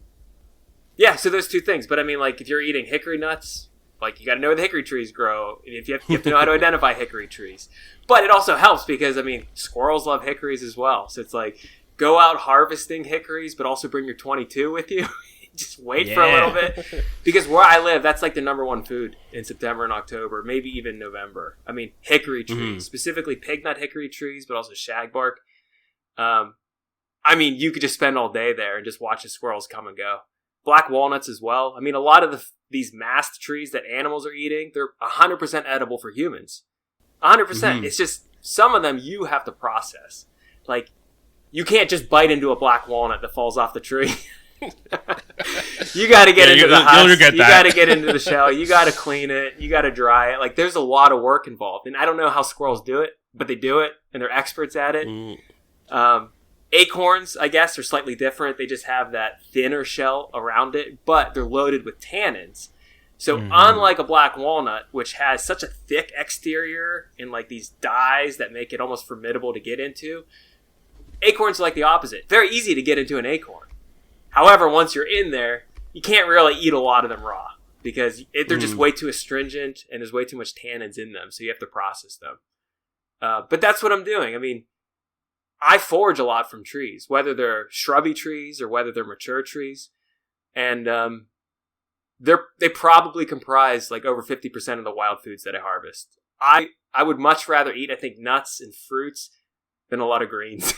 those two things. But I mean, like, if you're eating hickory nuts, like, you got to know where the hickory trees grow. And you have to know how to identify hickory trees. But it also helps because, I mean, squirrels love hickories as well. So it's like, go out harvesting hickories, but also bring your 22 with you. just wait for a little bit. Because where I live, that's like the number one food in September and October, maybe even November. I mean, hickory trees, specifically pignut hickory trees, but also shagbark. I mean, you could just spend all day there and just watch the squirrels come and go. Black walnuts as well. I mean, a lot of these mast trees that animals are eating, they're 100% edible for humans. 100%. It's just some of them you have to process. Like, you can't just bite into a black walnut that falls off the tree. You got to get into the husk. You got to get into the shell. You got to clean it. You got to dry it. Like, there's a lot of work involved. And I don't know how squirrels do it, but they do it, and they're experts at it. Acorns, I guess, are slightly different. They just have that thinner shell around it, but they're loaded with tannins. So unlike a black walnut, which has such a thick exterior and like these dyes that make it almost formidable to get into, acorns are like the opposite. Very easy to get into an acorn. However, once you're in there, you can't really eat a lot of them raw because they're just way too astringent and there's way too much tannins in them, so you have to process them. But that's what I'm doing. I mean, I forage a lot from trees, whether they're shrubby trees or whether they're mature trees. And they probably comprise like over 50% of the wild foods that I harvest. I would much rather eat, I think, nuts and fruits than a lot of greens.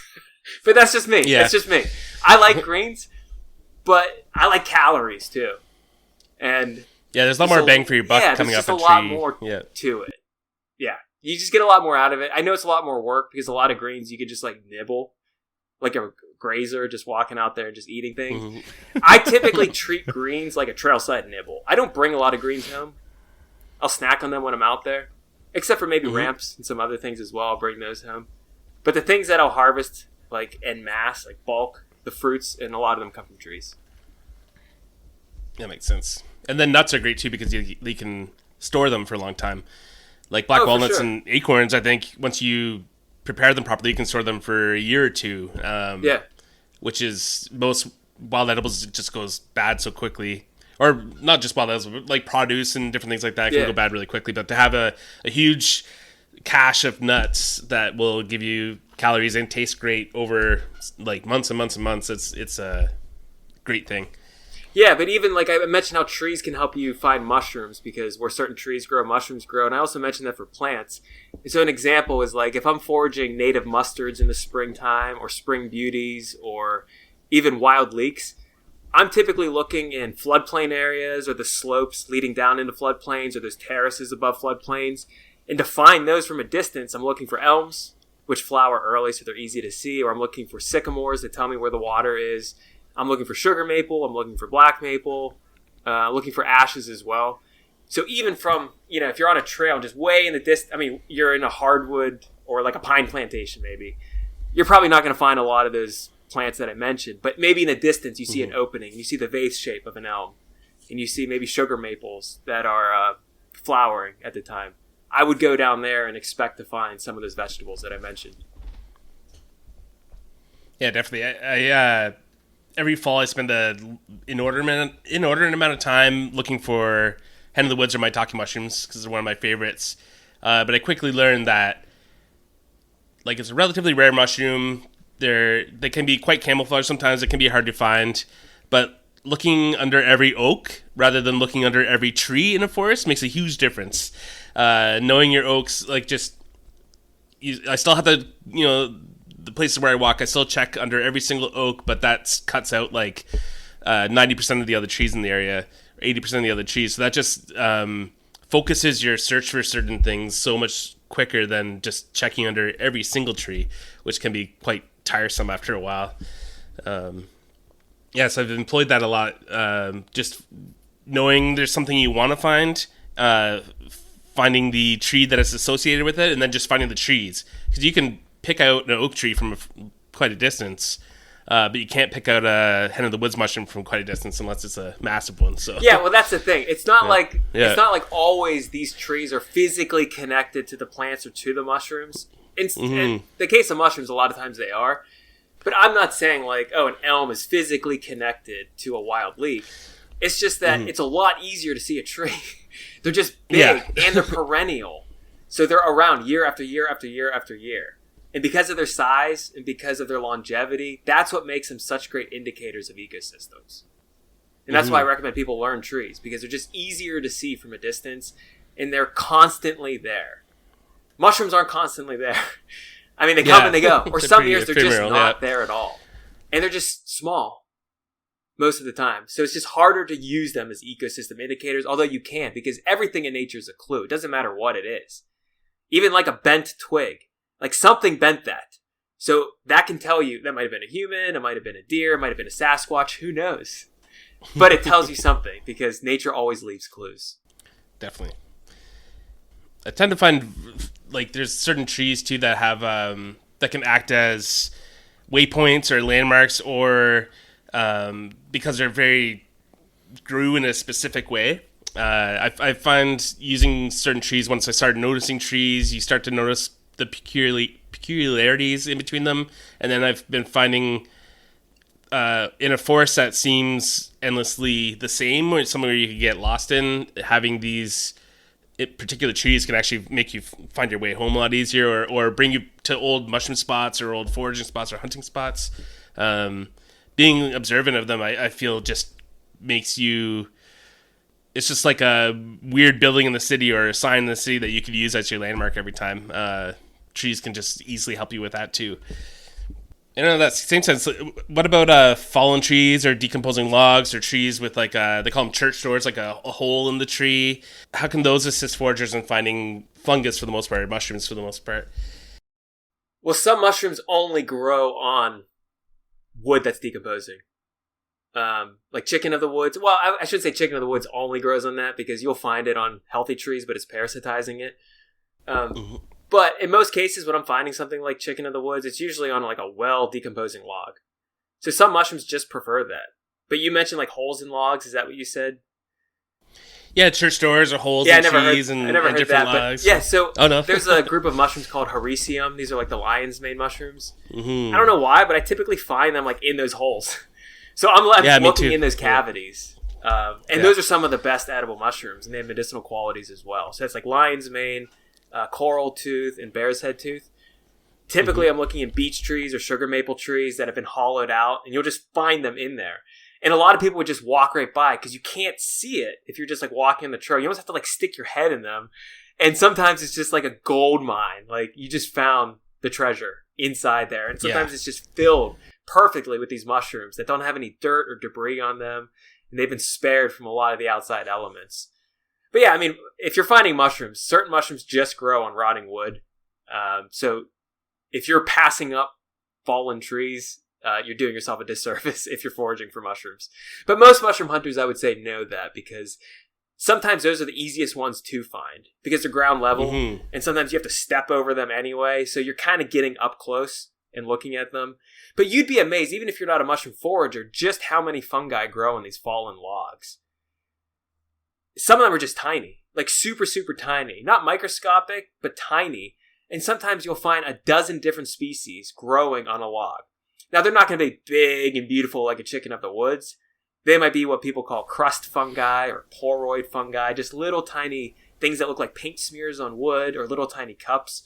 But that's just me. Yeah. That's just me. I like greens, but I like calories too. And there's a lot more bang for your buck coming up a tree. There's a lot more to it. Yeah. You just get a lot more out of it. I know it's a lot more work because a lot of greens you could just like nibble, like a grazer just walking out there and just eating things. I typically treat greens like a trailside nibble. I don't bring a lot of greens home. I'll snack on them when I'm out there, except for maybe ramps and some other things as well. I'll bring those home. But the things that I'll harvest like en masse, like bulk, the fruits, and a lot of them come from trees. That makes sense. And then nuts are great too because you can store them for a long time. Like black walnuts and acorns, I think once you prepare them properly, you can store them for a year or two. Which is most wild edibles just goes bad so quickly. Or not just wild edibles, but like produce and different things like that can go bad really quickly. But to have a huge cache of nuts that will give you calories and taste great over like months and months and months, it's a great thing. Yeah, but even like I mentioned how trees can help you find mushrooms because where certain trees grow, mushrooms grow. And I also mentioned that for plants. So an example is like if I'm foraging native mustards in the springtime or spring beauties or even wild leeks, I'm typically looking in floodplain areas or the slopes leading down into floodplains or those terraces above floodplains. And to find those from a distance, I'm looking for elms, which flower early so they're easy to see, or I'm looking for sycamores that tell me where the water is. I'm looking for sugar maple. I'm looking for black maple. Looking for ashes as well. So even from, if you're on a trail just way in the distance, I mean, you're in a hardwood or like a pine plantation maybe, you're probably not going to find a lot of those plants that I mentioned. But maybe in the distance you see an opening. You see the vase shape of an elm. And you see maybe sugar maples that are flowering at the time. I would go down there and expect to find some of those vegetables that I mentioned. Yeah, definitely. I every fall I spend an inordinate amount of time looking for hen of the woods or maitake mushrooms because they're one of my favorites. But I quickly learned that like it's a relatively rare mushroom. They can be quite camouflaged sometimes. It can be hard to find. But looking under every oak rather than looking under every tree in a forest makes a huge difference. Knowing your oaks, like I still have to, the places where I walk, I still check under every single oak, but that cuts out like 90% of the other trees in the area, 80% of the other trees. So that just focuses your search for certain things so much quicker than just checking under every single tree, which can be quite tiresome after a while. So I've employed that a lot. Just knowing there's something you want to find, finding the tree that is associated with it, and then just finding the trees. Because you can pick out an oak tree from quite a distance, but you can't pick out a hen of the woods mushroom from quite a distance unless it's a massive one. So well, that's the thing. It's not it's not like always these trees are physically connected to the plants or to the mushrooms. In the case of mushrooms, a lot of times they are. But I'm not saying like, an elm is physically connected to a wild leaf. It's just that it's a lot easier to see a tree. They're just big and they're perennial. So they're around year after year after year after year. And because of their size and because of their longevity, that's what makes them such great indicators of ecosystems. And that's why I recommend people learn trees, because they're just easier to see from a distance, and they're constantly there. Mushrooms aren't constantly there. I mean, they come and they go. Or some years they're just not there at all. And they're just small most of the time. So it's just harder to use them as ecosystem indicators, although you can, because everything in nature is a clue. It doesn't matter what it is. Even like a bent twig. Like something bent that. So that can tell you, that might have been a human, it might have been a deer, it might have been a Sasquatch, who knows? But it tells you something, because nature always leaves clues. Definitely. I tend to find, like, there's certain trees, too, that have, that can act as waypoints or landmarks, or because they're very grew in a specific way. I find using certain trees, once I start noticing trees, you start to notice the peculiarities in between them. And then I've been finding in a forest that seems endlessly the same, or somewhere you could get lost in, having these particular trees can actually make you find your way home a lot easier, or bring you to old mushroom spots or old foraging spots or hunting spots. Being observant of them, I feel, just makes you... It's just like a weird building in the city or a sign in the city that you could use as your landmark every time. Trees can just easily help you with that too. And in that same sense, what about fallen trees or decomposing logs or trees with like they call them church doors, like a hole in the tree? How can those assist foragers in finding fungus for the most part, or mushrooms for the most part? Well, some mushrooms only grow on wood that's decomposing. Like chicken of the woods. Well, I should say chicken of the woods only grows on that, because you'll find it on healthy trees, but it's parasitizing it. But in most cases, when I'm finding something like chicken of the woods, it's usually on like a well-decomposing log. So some mushrooms just prefer that. But you mentioned like holes in logs. Is that what you said? Yeah, church doors or holes in trees and different logs. But yeah, so there's a group of mushrooms called Hericium. These are like the lion's mane mushrooms. I don't know why, but I typically find them like in those holes. So I'm looking in those cavities. Those are some of the best edible mushrooms, and they have medicinal qualities as well. So it's like lion's mane, coral tooth, and bear's head tooth. Typically, I'm looking in beech trees or sugar maple trees that have been hollowed out, and you'll just find them in there. And a lot of people would just walk right by, because you can't see it if you're just like walking in the trail. You almost have to like stick your head in them. And sometimes it's just like a gold mine. Like you just found the treasure inside there. And sometimes it's just filled perfectly with these mushrooms that don't have any dirt or debris on them, and they've been spared from a lot of the outside elements. But yeah, I mean, if you're finding mushrooms, certain mushrooms just grow on rotting wood. So if you're passing up fallen trees, you're doing yourself a disservice if you're foraging for mushrooms. But most mushroom hunters, I would say, know that, because sometimes those are the easiest ones to find because they're ground level, and sometimes you have to step over them anyway. So you're kind of getting up close and looking at them. But you'd be amazed, even if you're not a mushroom forager, just how many fungi grow in these fallen logs. Some of them are just tiny, like super, super tiny. Not microscopic, but tiny. And sometimes you'll find a dozen different species growing on a log. Now, they're not going to be big and beautiful like a chicken of the woods. They might be what people call crust fungi or poroid fungi, just little tiny things that look like paint smears on wood or little tiny cups.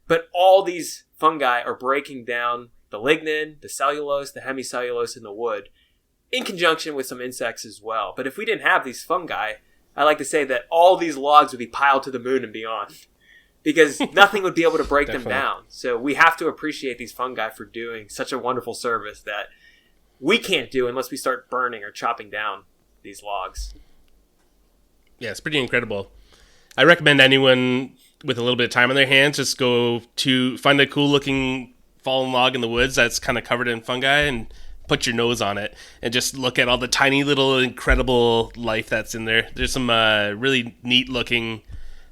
But all these fungi are breaking down the lignin, the cellulose, the hemicellulose in the wood, in conjunction with some insects as well. But if we didn't have these fungi, I like to say that all these logs would be piled to the moon and beyond, because nothing would be able to break them down. So we have to appreciate these fungi for doing such a wonderful service that we can't do unless we start burning or chopping down these logs. Yeah, it's pretty incredible. I recommend anyone with a little bit of time on their hands just go to find a cool looking fallen log in the woods that's kind of covered in fungi and put your nose on it and just look at all the tiny little incredible life that's in there. There's some really neat looking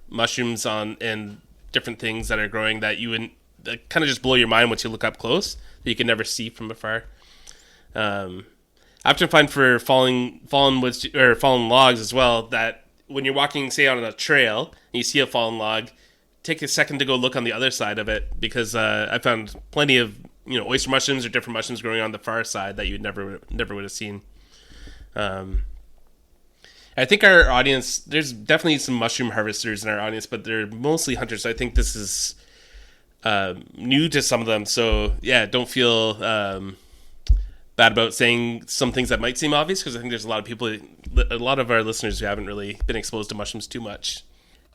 mushrooms and different things that are growing that you would kind of just blow your mind once you look up close that you can never see from afar. I often find for fallen woods or fallen logs as well that when you're walking, say, on a trail and you see a fallen log, take a second to go look on the other side of it, because I found plenty of oyster mushrooms or different mushrooms growing on the far side that you never would have seen. I think our audience, there's definitely some mushroom harvesters in our audience, but they're mostly hunters. So I think this is bad about saying some things that might seem obvious, because I think there's a lot of our listeners who haven't really been exposed to mushrooms too much.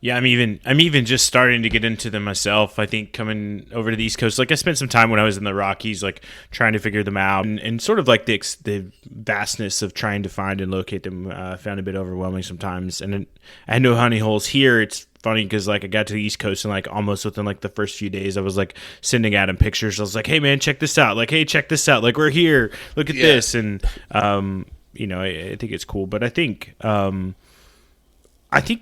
Yeah, I'm even just starting to get into them myself. I think coming over to the East Coast, like I spent some time when I was in the Rockies, like trying to figure them out, and sort of like the vastness of trying to find and locate them found a bit overwhelming sometimes. And I had no honey holes here. It's funny because like I got to the East Coast and like almost within like the first few days, I was like sending Adam pictures. I was like, "Hey man, check this out! Like, hey, check this out! Like, we're here. Look at this!" And I think it's cool. But I think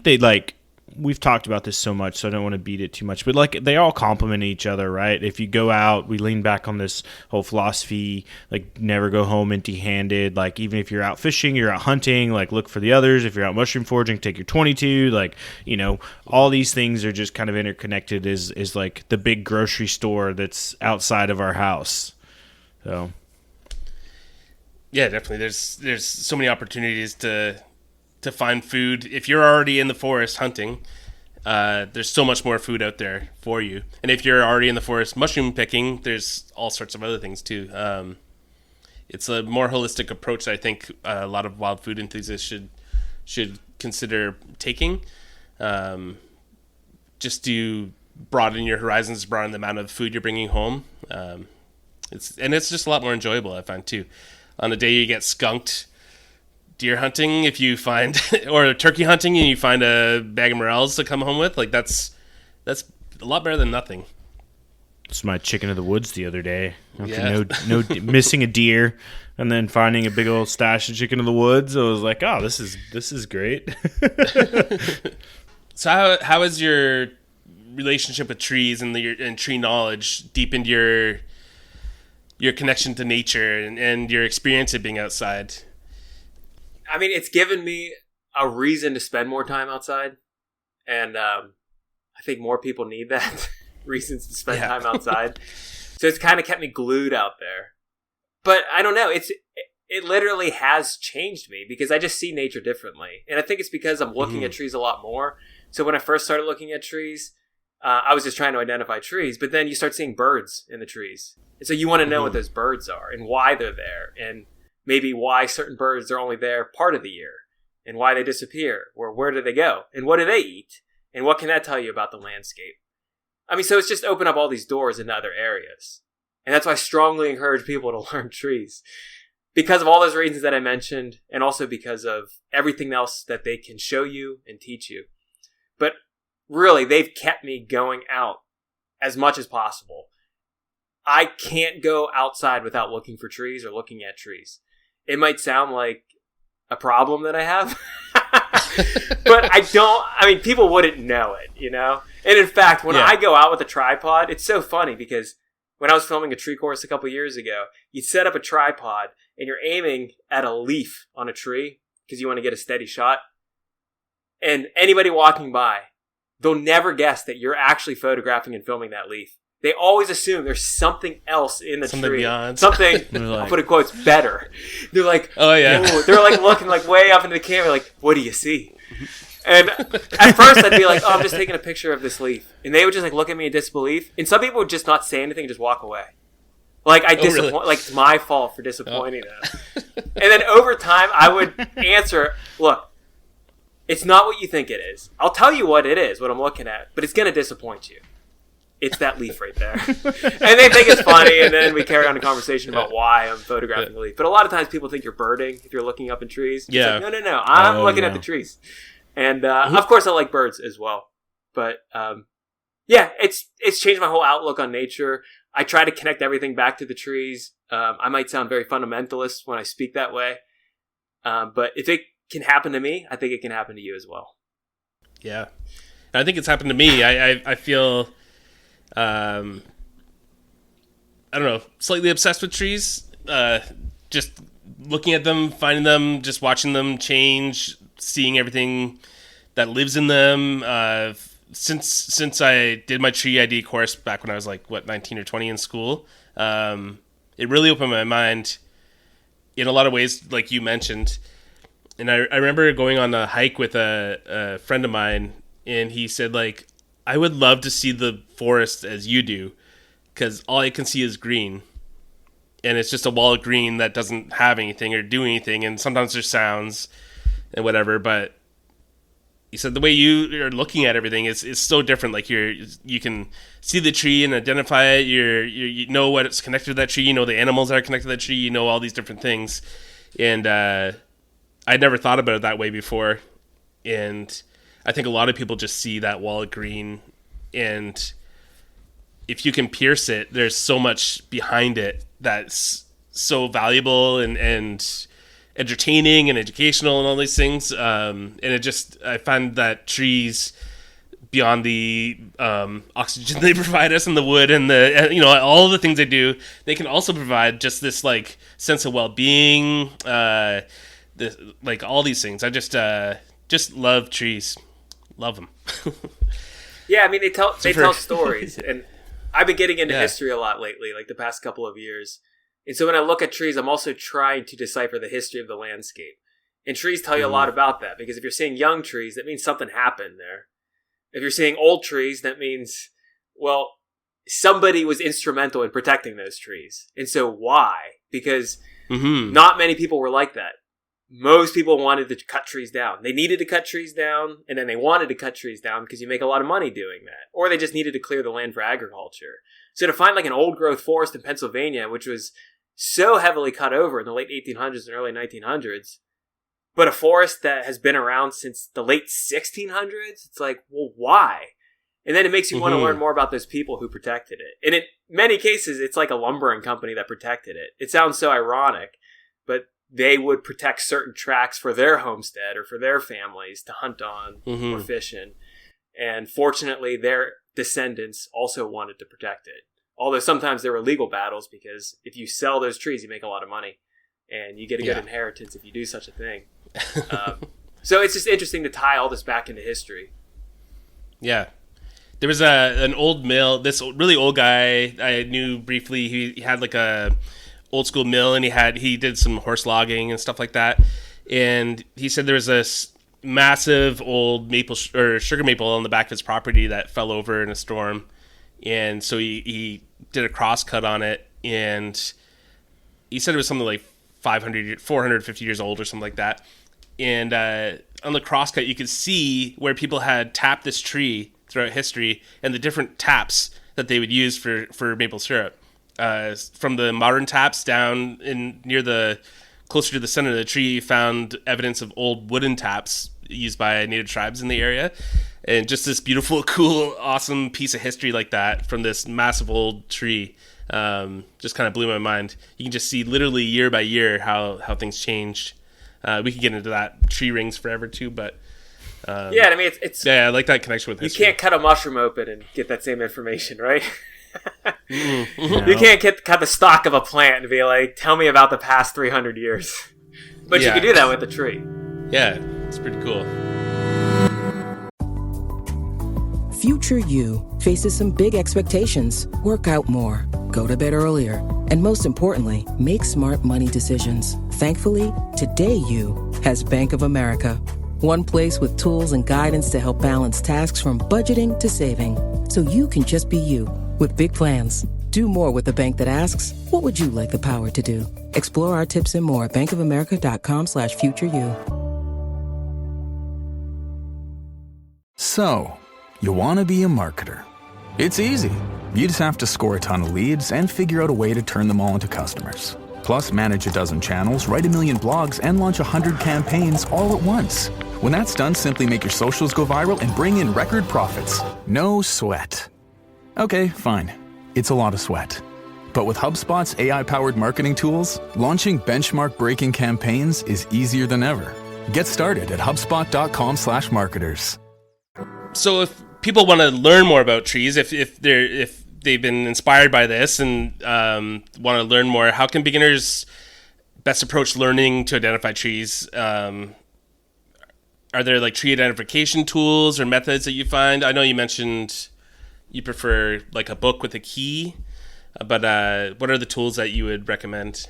they like. We've talked about this so much, so I don't want to beat it too much, but like they all complement each other, right? If you go out, we lean back on this whole philosophy, like never go home empty-handed. Like even if you're out fishing, you're out hunting, like look for the others. If you're out mushroom foraging, take your 22. Like, all these things are just kind of interconnected is like the big grocery store that's outside of our house. So yeah, definitely. There's so many opportunities to find food. If you're already in the forest hunting, there's so much more food out there for you. And if you're already in the forest mushroom picking, there's all sorts of other things too. It's a more holistic approach that I think a lot of wild food enthusiasts should consider taking, just to broaden your horizons, broaden the amount of food you're bringing home. It's just a lot more enjoyable, I find too. On a day you get skunked deer hunting, if you find or turkey hunting and you find a bag of morels to come home with, like that's a lot better than nothing. It's my chicken of the woods the other day. No missing a deer and then finding a big old stash of chicken of the woods. I was like, oh, this is great. So how is your relationship with trees and tree knowledge deepened your connection to nature and your experience of being outside? I mean, it's given me a reason to spend more time outside. And I think more people need that. Reasons to spend time outside. So it's kind of kept me glued out there. But I don't know. It literally has changed me because I just see nature differently. And I think it's because I'm looking at trees a lot more. So when I first started looking at trees, I was just trying to identify trees. But then you start seeing birds in the trees. And so you want to know what those birds are and why they're there. And maybe why certain birds are only there part of the year and why they disappear, or where do they go and what do they eat and what can that tell you about the landscape? I mean, so it's just opened up all these doors into other areas. And that's why I strongly encourage people to learn trees because of all those reasons that I mentioned, and also because of everything else that they can show you and teach you. But really, they've kept me going out as much as possible. I can't go outside without looking for trees or looking at trees. It might sound like a problem that I have, but people wouldn't know it, And in fact, when I go out with a tripod, it's so funny because when I was filming a tree course a couple years ago, you'd set up a tripod and you're aiming at a leaf on a tree because you want to get a steady shot. And anybody walking by, they'll never guess that you're actually photographing and filming that leaf. They always assume there's something else in the tree. Beyond. Something, I'll put in quotes, better. They're like, oh yeah. They're like looking like way up into the camera like, what do you see? And at first I'd be like, oh, I'm just taking a picture of this leaf. And they would just like look at me in disbelief. And some people would just not say anything and just walk away. Like really? Like it's my fault for disappointing them. And then over time I would answer, look, it's not what you think it is. I'll tell you what it is, what I'm looking at, but it's going to disappoint you. It's that leaf right there. And they think it's funny, and then we carry on a conversation about why I'm photographing the leaf. But a lot of times people think you're birding if you're looking up in trees. Yeah. It's like, no. I'm looking at the trees. And of course I like birds as well. But it's changed my whole outlook on nature. I try to connect everything back to the trees. I might sound very fundamentalist when I speak that way. But if it can happen to me, I think it can happen to you as well. Yeah. I think it's happened to me. I feel... I don't know, slightly obsessed with trees. Just looking at them, finding them, just watching them change, seeing everything that lives in them. Since I did my tree ID course back when I was 19 or 20 in school, it really opened my mind in a lot of ways, like you mentioned. And I remember going on a hike with a friend of mine, and he said, I would love to see the forest as you do, because all I can see is green. and it's just a wall of green that doesn't have anything or do anything, and sometimes there's sounds and whatever. But you said the way you are looking at everything is so different. Like you can see the tree and identify it. You know what it's connected to that tree. You know the animals that are connected to that tree. You know all these different things, and I'd never thought about it that way before. And I think a lot of people just see that wall of green, and if you can pierce it, there's so much behind it that's so valuable and entertaining and educational and all these things. And I find that trees, beyond the oxygen they provide us and the wood and all of the things they do, they can also provide just this like sense of well-being, like all these things. I just love trees. Love them. Yeah, I mean, they tell stories, and I've been getting into history a lot lately, like the past couple of years. And so when I look at trees, I'm also trying to decipher the history of the landscape. And trees tell you a lot about that, because if you're seeing young trees, that means something happened there. If you're seeing old trees, that means, well, somebody was instrumental in protecting those trees. And so why? Because not many people were like that. Most people wanted to cut trees down. They needed to cut trees down, and then they wanted to cut trees down because you make a lot of money doing that. Or they just needed to clear the land for agriculture. So to find like an old growth forest in Pennsylvania, which was so heavily cut over in the late 1800s and early 1900s, but a forest that has been around since the late 1600s, it's like, well, why? And then it makes you want to learn more about those people who protected it. And in many cases, it's like a lumbering company that protected it. It sounds so ironic, but they would protect certain tracts for their homestead or for their families to hunt on or fish in. And fortunately, their descendants also wanted to protect it. Although sometimes there were legal battles, because if you sell those trees, you make a lot of money. And you get a good inheritance if you do such a thing. So it's just interesting to tie all this back into history. Yeah. There was an old mill, this really old guy I knew briefly. He had like a old school mill, and he did some horse logging and stuff like that. And he said there was this massive old maple or sugar maple on the back of his property that fell over in a storm. And so he did a cross cut on it, and he said it was something like 450 years old or something like that. And on the cross cut, you could see where people had tapped this tree throughout history and the different taps that they would use for maple syrup. From the modern taps down closer to the center of the tree, you found evidence of old wooden taps used by native tribes in the area. And just this beautiful, cool, awesome piece of history like that from this massive old tree just kind of blew my mind. You can just see literally year by year how things changed. We could get into that tree rings forever too, but yeah, I mean, it's I like that connection with history. You can't cut a mushroom open and get that same information, right? You can't cut the stalk of a plant and be like, tell me about the past 300 years. But you can do that with the tree. Yeah, it's pretty cool. Future you faces some big expectations. Work out more, go to bed earlier, and most importantly, make smart money decisions. Thankfully, today you has Bank of America. One place with tools and guidance to help balance tasks from budgeting to saving, so you can just be you. With big plans, do more with a bank that asks, what would you like the power to do? Explore our tips and more at bankofamerica.com/futureyou. So, you want to be a marketer. It's easy. You just have to score a ton of leads and figure out a way to turn them all into customers. Plus, manage a dozen channels, write a million blogs, and launch 100 campaigns all at once. When that's done, simply make your socials go viral and bring in record profits. No sweat. Okay, fine. It's a lot of sweat. But with HubSpot's AI-powered marketing tools, launching benchmark-breaking campaigns is easier than ever. Get started at HubSpot.com/marketers. So if people want to learn more about trees, if they've been inspired by this and want to learn more, how can beginners best approach learning to identify trees? Are there like tree identification tools or methods that you find? I know you mentioned you prefer like a book with a key, but what are the tools that you would recommend?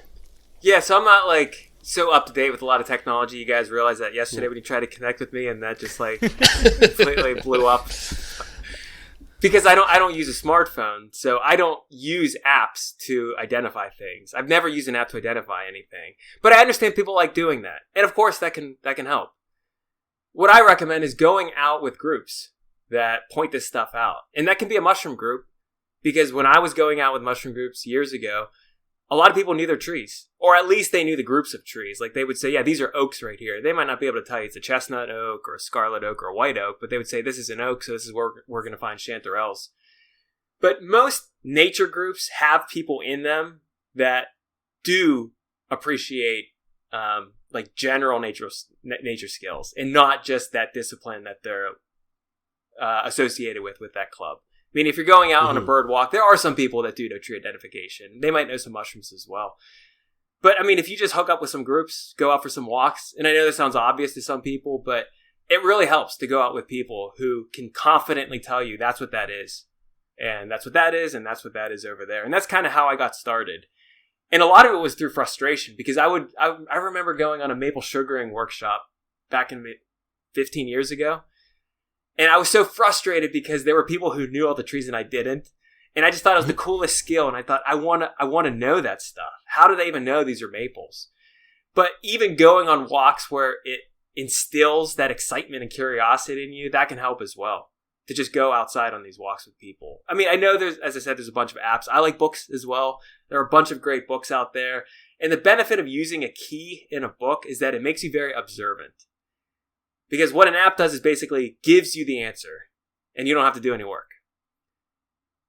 Yeah, so I'm not like so up to date with a lot of technology. You guys realized that yesterday when you tried to connect with me, and that just like completely blew up. Because I don't use a smartphone, so I don't use apps to identify things. I've never used an app to identify anything. But I understand people like doing that. And of course that can help. What I recommend is going out with groups that point this stuff out. And that can be a mushroom group, because when I was going out with mushroom groups years ago, a lot of people knew their trees, or at least they knew the groups of trees. Like they would say, yeah, these are oaks right here. They might not be able to tell you it's a chestnut oak or a scarlet oak or a white oak, but they would say this is an oak, so this is where we're going to find chanterelles. But most nature groups have people in them that do appreciate like general nature skills, and not just that discipline that they're associated with that club. I mean, if you're going out on a bird walk, there are some people that do know tree identification. They might know some mushrooms as well. But I mean, if you just hook up with some groups, go out for some walks, and I know this sounds obvious to some people, but it really helps to go out with people who can confidently tell you that's what that is. And that's what that is, and that's what that is over there. And that's kind of how I got started. And a lot of it was through frustration, because I remember going on a maple sugaring workshop back in 15 years ago. And I was so frustrated because there were people who knew all the trees and I didn't. And I just thought it was the coolest skill. And I thought, I want to know that stuff. How do they even know these are maples? But even going on walks where it instills that excitement and curiosity in you, that can help as well. To just go outside on these walks with people. I mean, I know as I said, there's a bunch of apps. I like books as well. There are a bunch of great books out there. And the benefit of using a key in a book is that it makes you very observant. Because what an app does is basically gives you the answer, and you don't have to do any work.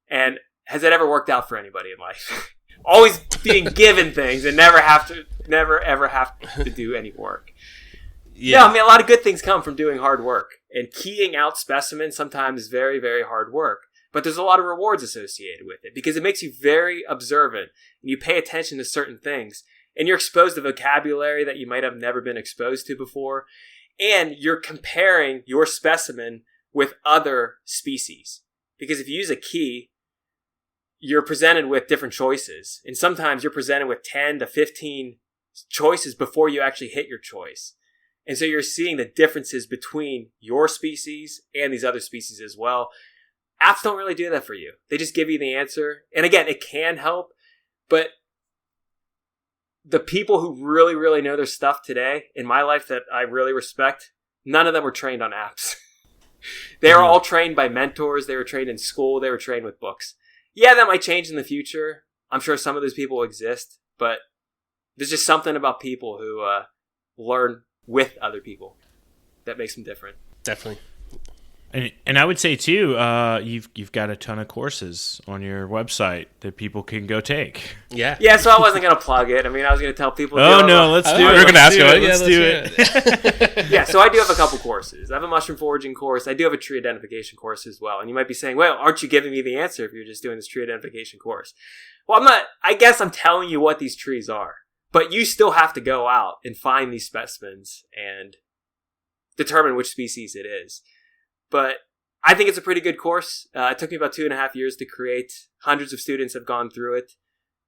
And has that ever worked out for anybody in life? Always being given things and never ever have to do any work. Yeah, I mean, a lot of good things come from doing hard work. And keying out specimens sometimes is very, very hard work. But there's a lot of rewards associated with it, because it makes you very observant, and you pay attention to certain things, and you're exposed to vocabulary that you might have never been exposed to before. And you're comparing your specimen with other species. Because if you use a key, you're presented with different choices. And sometimes you're presented with 10 to 15 choices before you actually hit your choice. And so you're seeing the differences between your species and these other species as well. Apps don't really do that for you. They just give you the answer. And again, it can help, but the people who really, really know their stuff today in my life that I really respect, none of them were trained on apps. They were all trained by mentors. They were trained in school. They were trained with books. Yeah, that might change in the future. I'm sure some of those people exist, but there's just something about people who learn with other people that makes them different. Definitely. And I would say too, you've got a ton of courses on your website that people can go take. Yeah. So I wasn't gonna plug it. I mean, I was gonna tell people. Oh no, let's do it. We're gonna ask you. Let's do it. Yeah. So I do have a couple courses. I have a mushroom foraging course. I do have a tree identification course as well. And you might be saying, well, aren't you giving me the answer if you're just doing this tree identification course? Well, I'm not. I guess I'm telling you what these trees are, but you still have to go out and find these specimens and determine which species it is. But I think it's a pretty good course. It took me about 2.5 years to create. Hundreds of students have gone through it.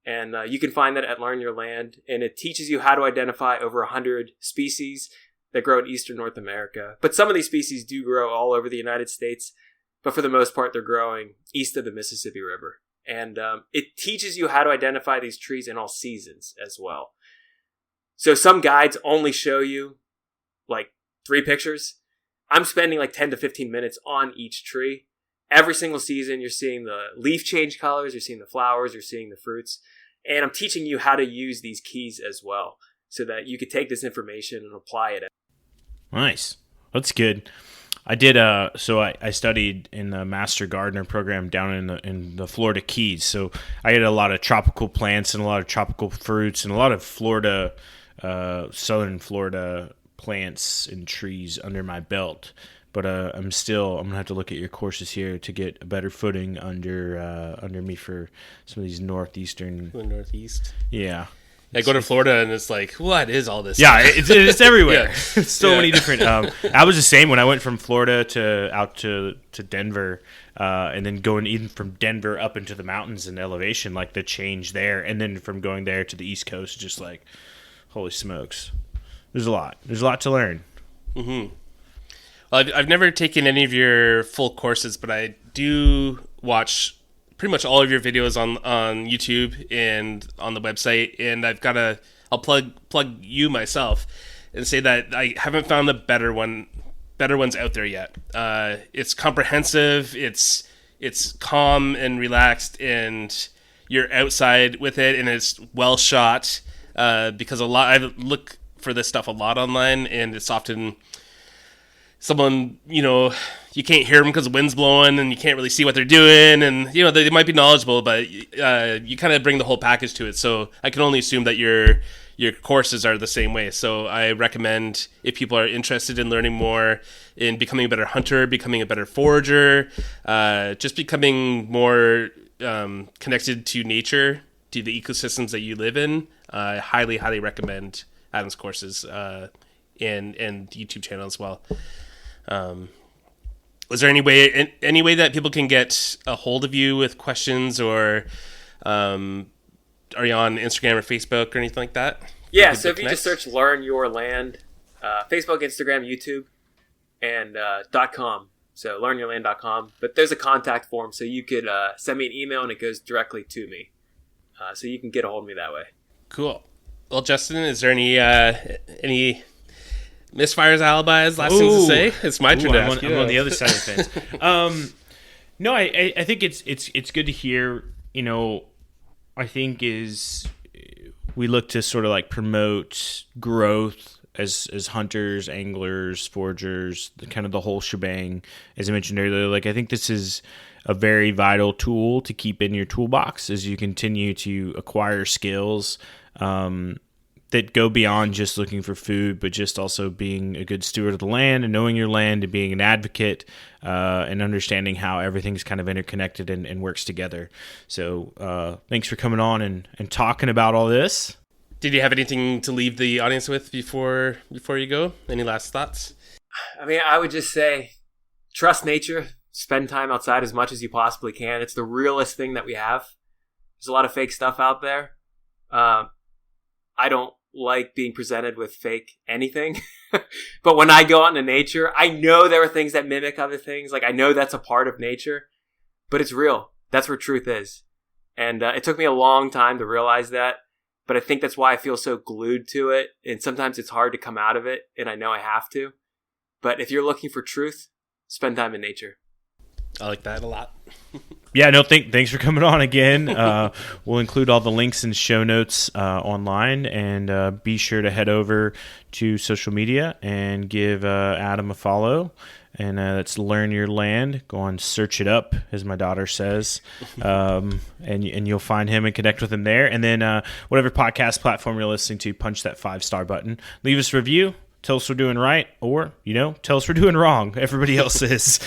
And you can find that at Learn Your Land. And it teaches you how to identify over 100 species that grow in eastern North America. But some of these species do grow all over the United States. But for the most part, they're growing east of the Mississippi River. And it teaches you how to identify these trees in all seasons as well. So some guides only show you like 3 pictures. I'm spending like 10 to 15 minutes on each tree. Every single season, you're seeing the leaf change colors, you're seeing the flowers, you're seeing the fruits. And I'm teaching you how to use these keys as well so that you could take this information and apply it. Nice. That's good. I did, so I studied in the Master Gardener program down in the Florida Keys. So I had a lot of tropical plants and a lot of tropical fruits and a lot of Florida, southern Florida plants and trees under my belt, but I'm gonna have to look at your courses here to get a better footing under me for some of these northeastern. The Northeast. Yeah. I go to Florida and it's like, what is all this? Yeah, it's everywhere. Yeah. So many different. I was the same when I went from Florida out to Denver, and then going even from Denver up into the mountains and elevation, like the change there, and then from going there to the East Coast, just like, holy smokes. There's a lot. There's a lot to learn. Mm-hmm. Well, I've never taken any of your full courses, but I do watch pretty much all of your videos on YouTube and on the website, and I'll plug you myself and say that I haven't found the better ones out there yet. It's comprehensive, it's calm and relaxed, and you're outside with it, and it's well shot. Because I look for this stuff a lot online, and it's often someone, you can't hear them because the wind's blowing and you can't really see what they're doing, and they might be knowledgeable, but you kind of bring the whole package to it. So I can only assume that your courses are the same way. So I recommend, if people are interested in learning more in becoming a better hunter, becoming a better forager, just becoming more connected to nature, to the ecosystems that you live in, I highly recommend Adam's courses and YouTube channel as well. Is there any way that people can get a hold of you with questions, or are you on Instagram or Facebook or anything like that? Yeah, so if you just search Learn Your Land, Facebook, Instagram, YouTube, and .com. So learnyourland.com. But there's a contact form, so you could send me an email and it goes directly to me. So you can get a hold of me that way. Cool. Well, Justin, is there any misfires, alibis, last things to say? It's my turn to ask you. I'm on the other side of the fence. No, I think it's good to hear. I think we look to sort of like promote growth as hunters, anglers, foragers, the whole shebang. As I mentioned earlier, I think this is a very vital tool to keep in your toolbox as you continue to acquire skills that go beyond just looking for food, but just also being a good steward of the land and knowing your land and being an advocate and understanding how everything's kind of interconnected and works together. So thanks for coming on and talking about all this. Did you have anything to leave the audience with before you go? Any last thoughts? I would just say, trust nature. Spend time outside as much as you possibly can. It's the realest thing that we have. There's a lot of fake stuff out there. I don't like being presented with fake anything. But when I go out into nature, I know there are things that mimic other things. I know that's a part of nature, but it's real. That's where truth is. And it took me a long time to realize that. But I think that's why I feel so glued to it. And sometimes it's hard to come out of it. And I know I have to. But if you're looking for truth, spend time in nature. I like that a lot. Yeah, no, thanks for coming on again. We'll include all the links in show notes online, and be sure to head over to social media and give Adam a follow. And that's Learn Your Land. Go on, search it up, as my daughter says, and you'll find him and connect with him there. And then whatever podcast platform you're listening to, punch that 5-star button. Leave us a review. Tell us we're doing right, or, tell us we're doing wrong. Everybody else is.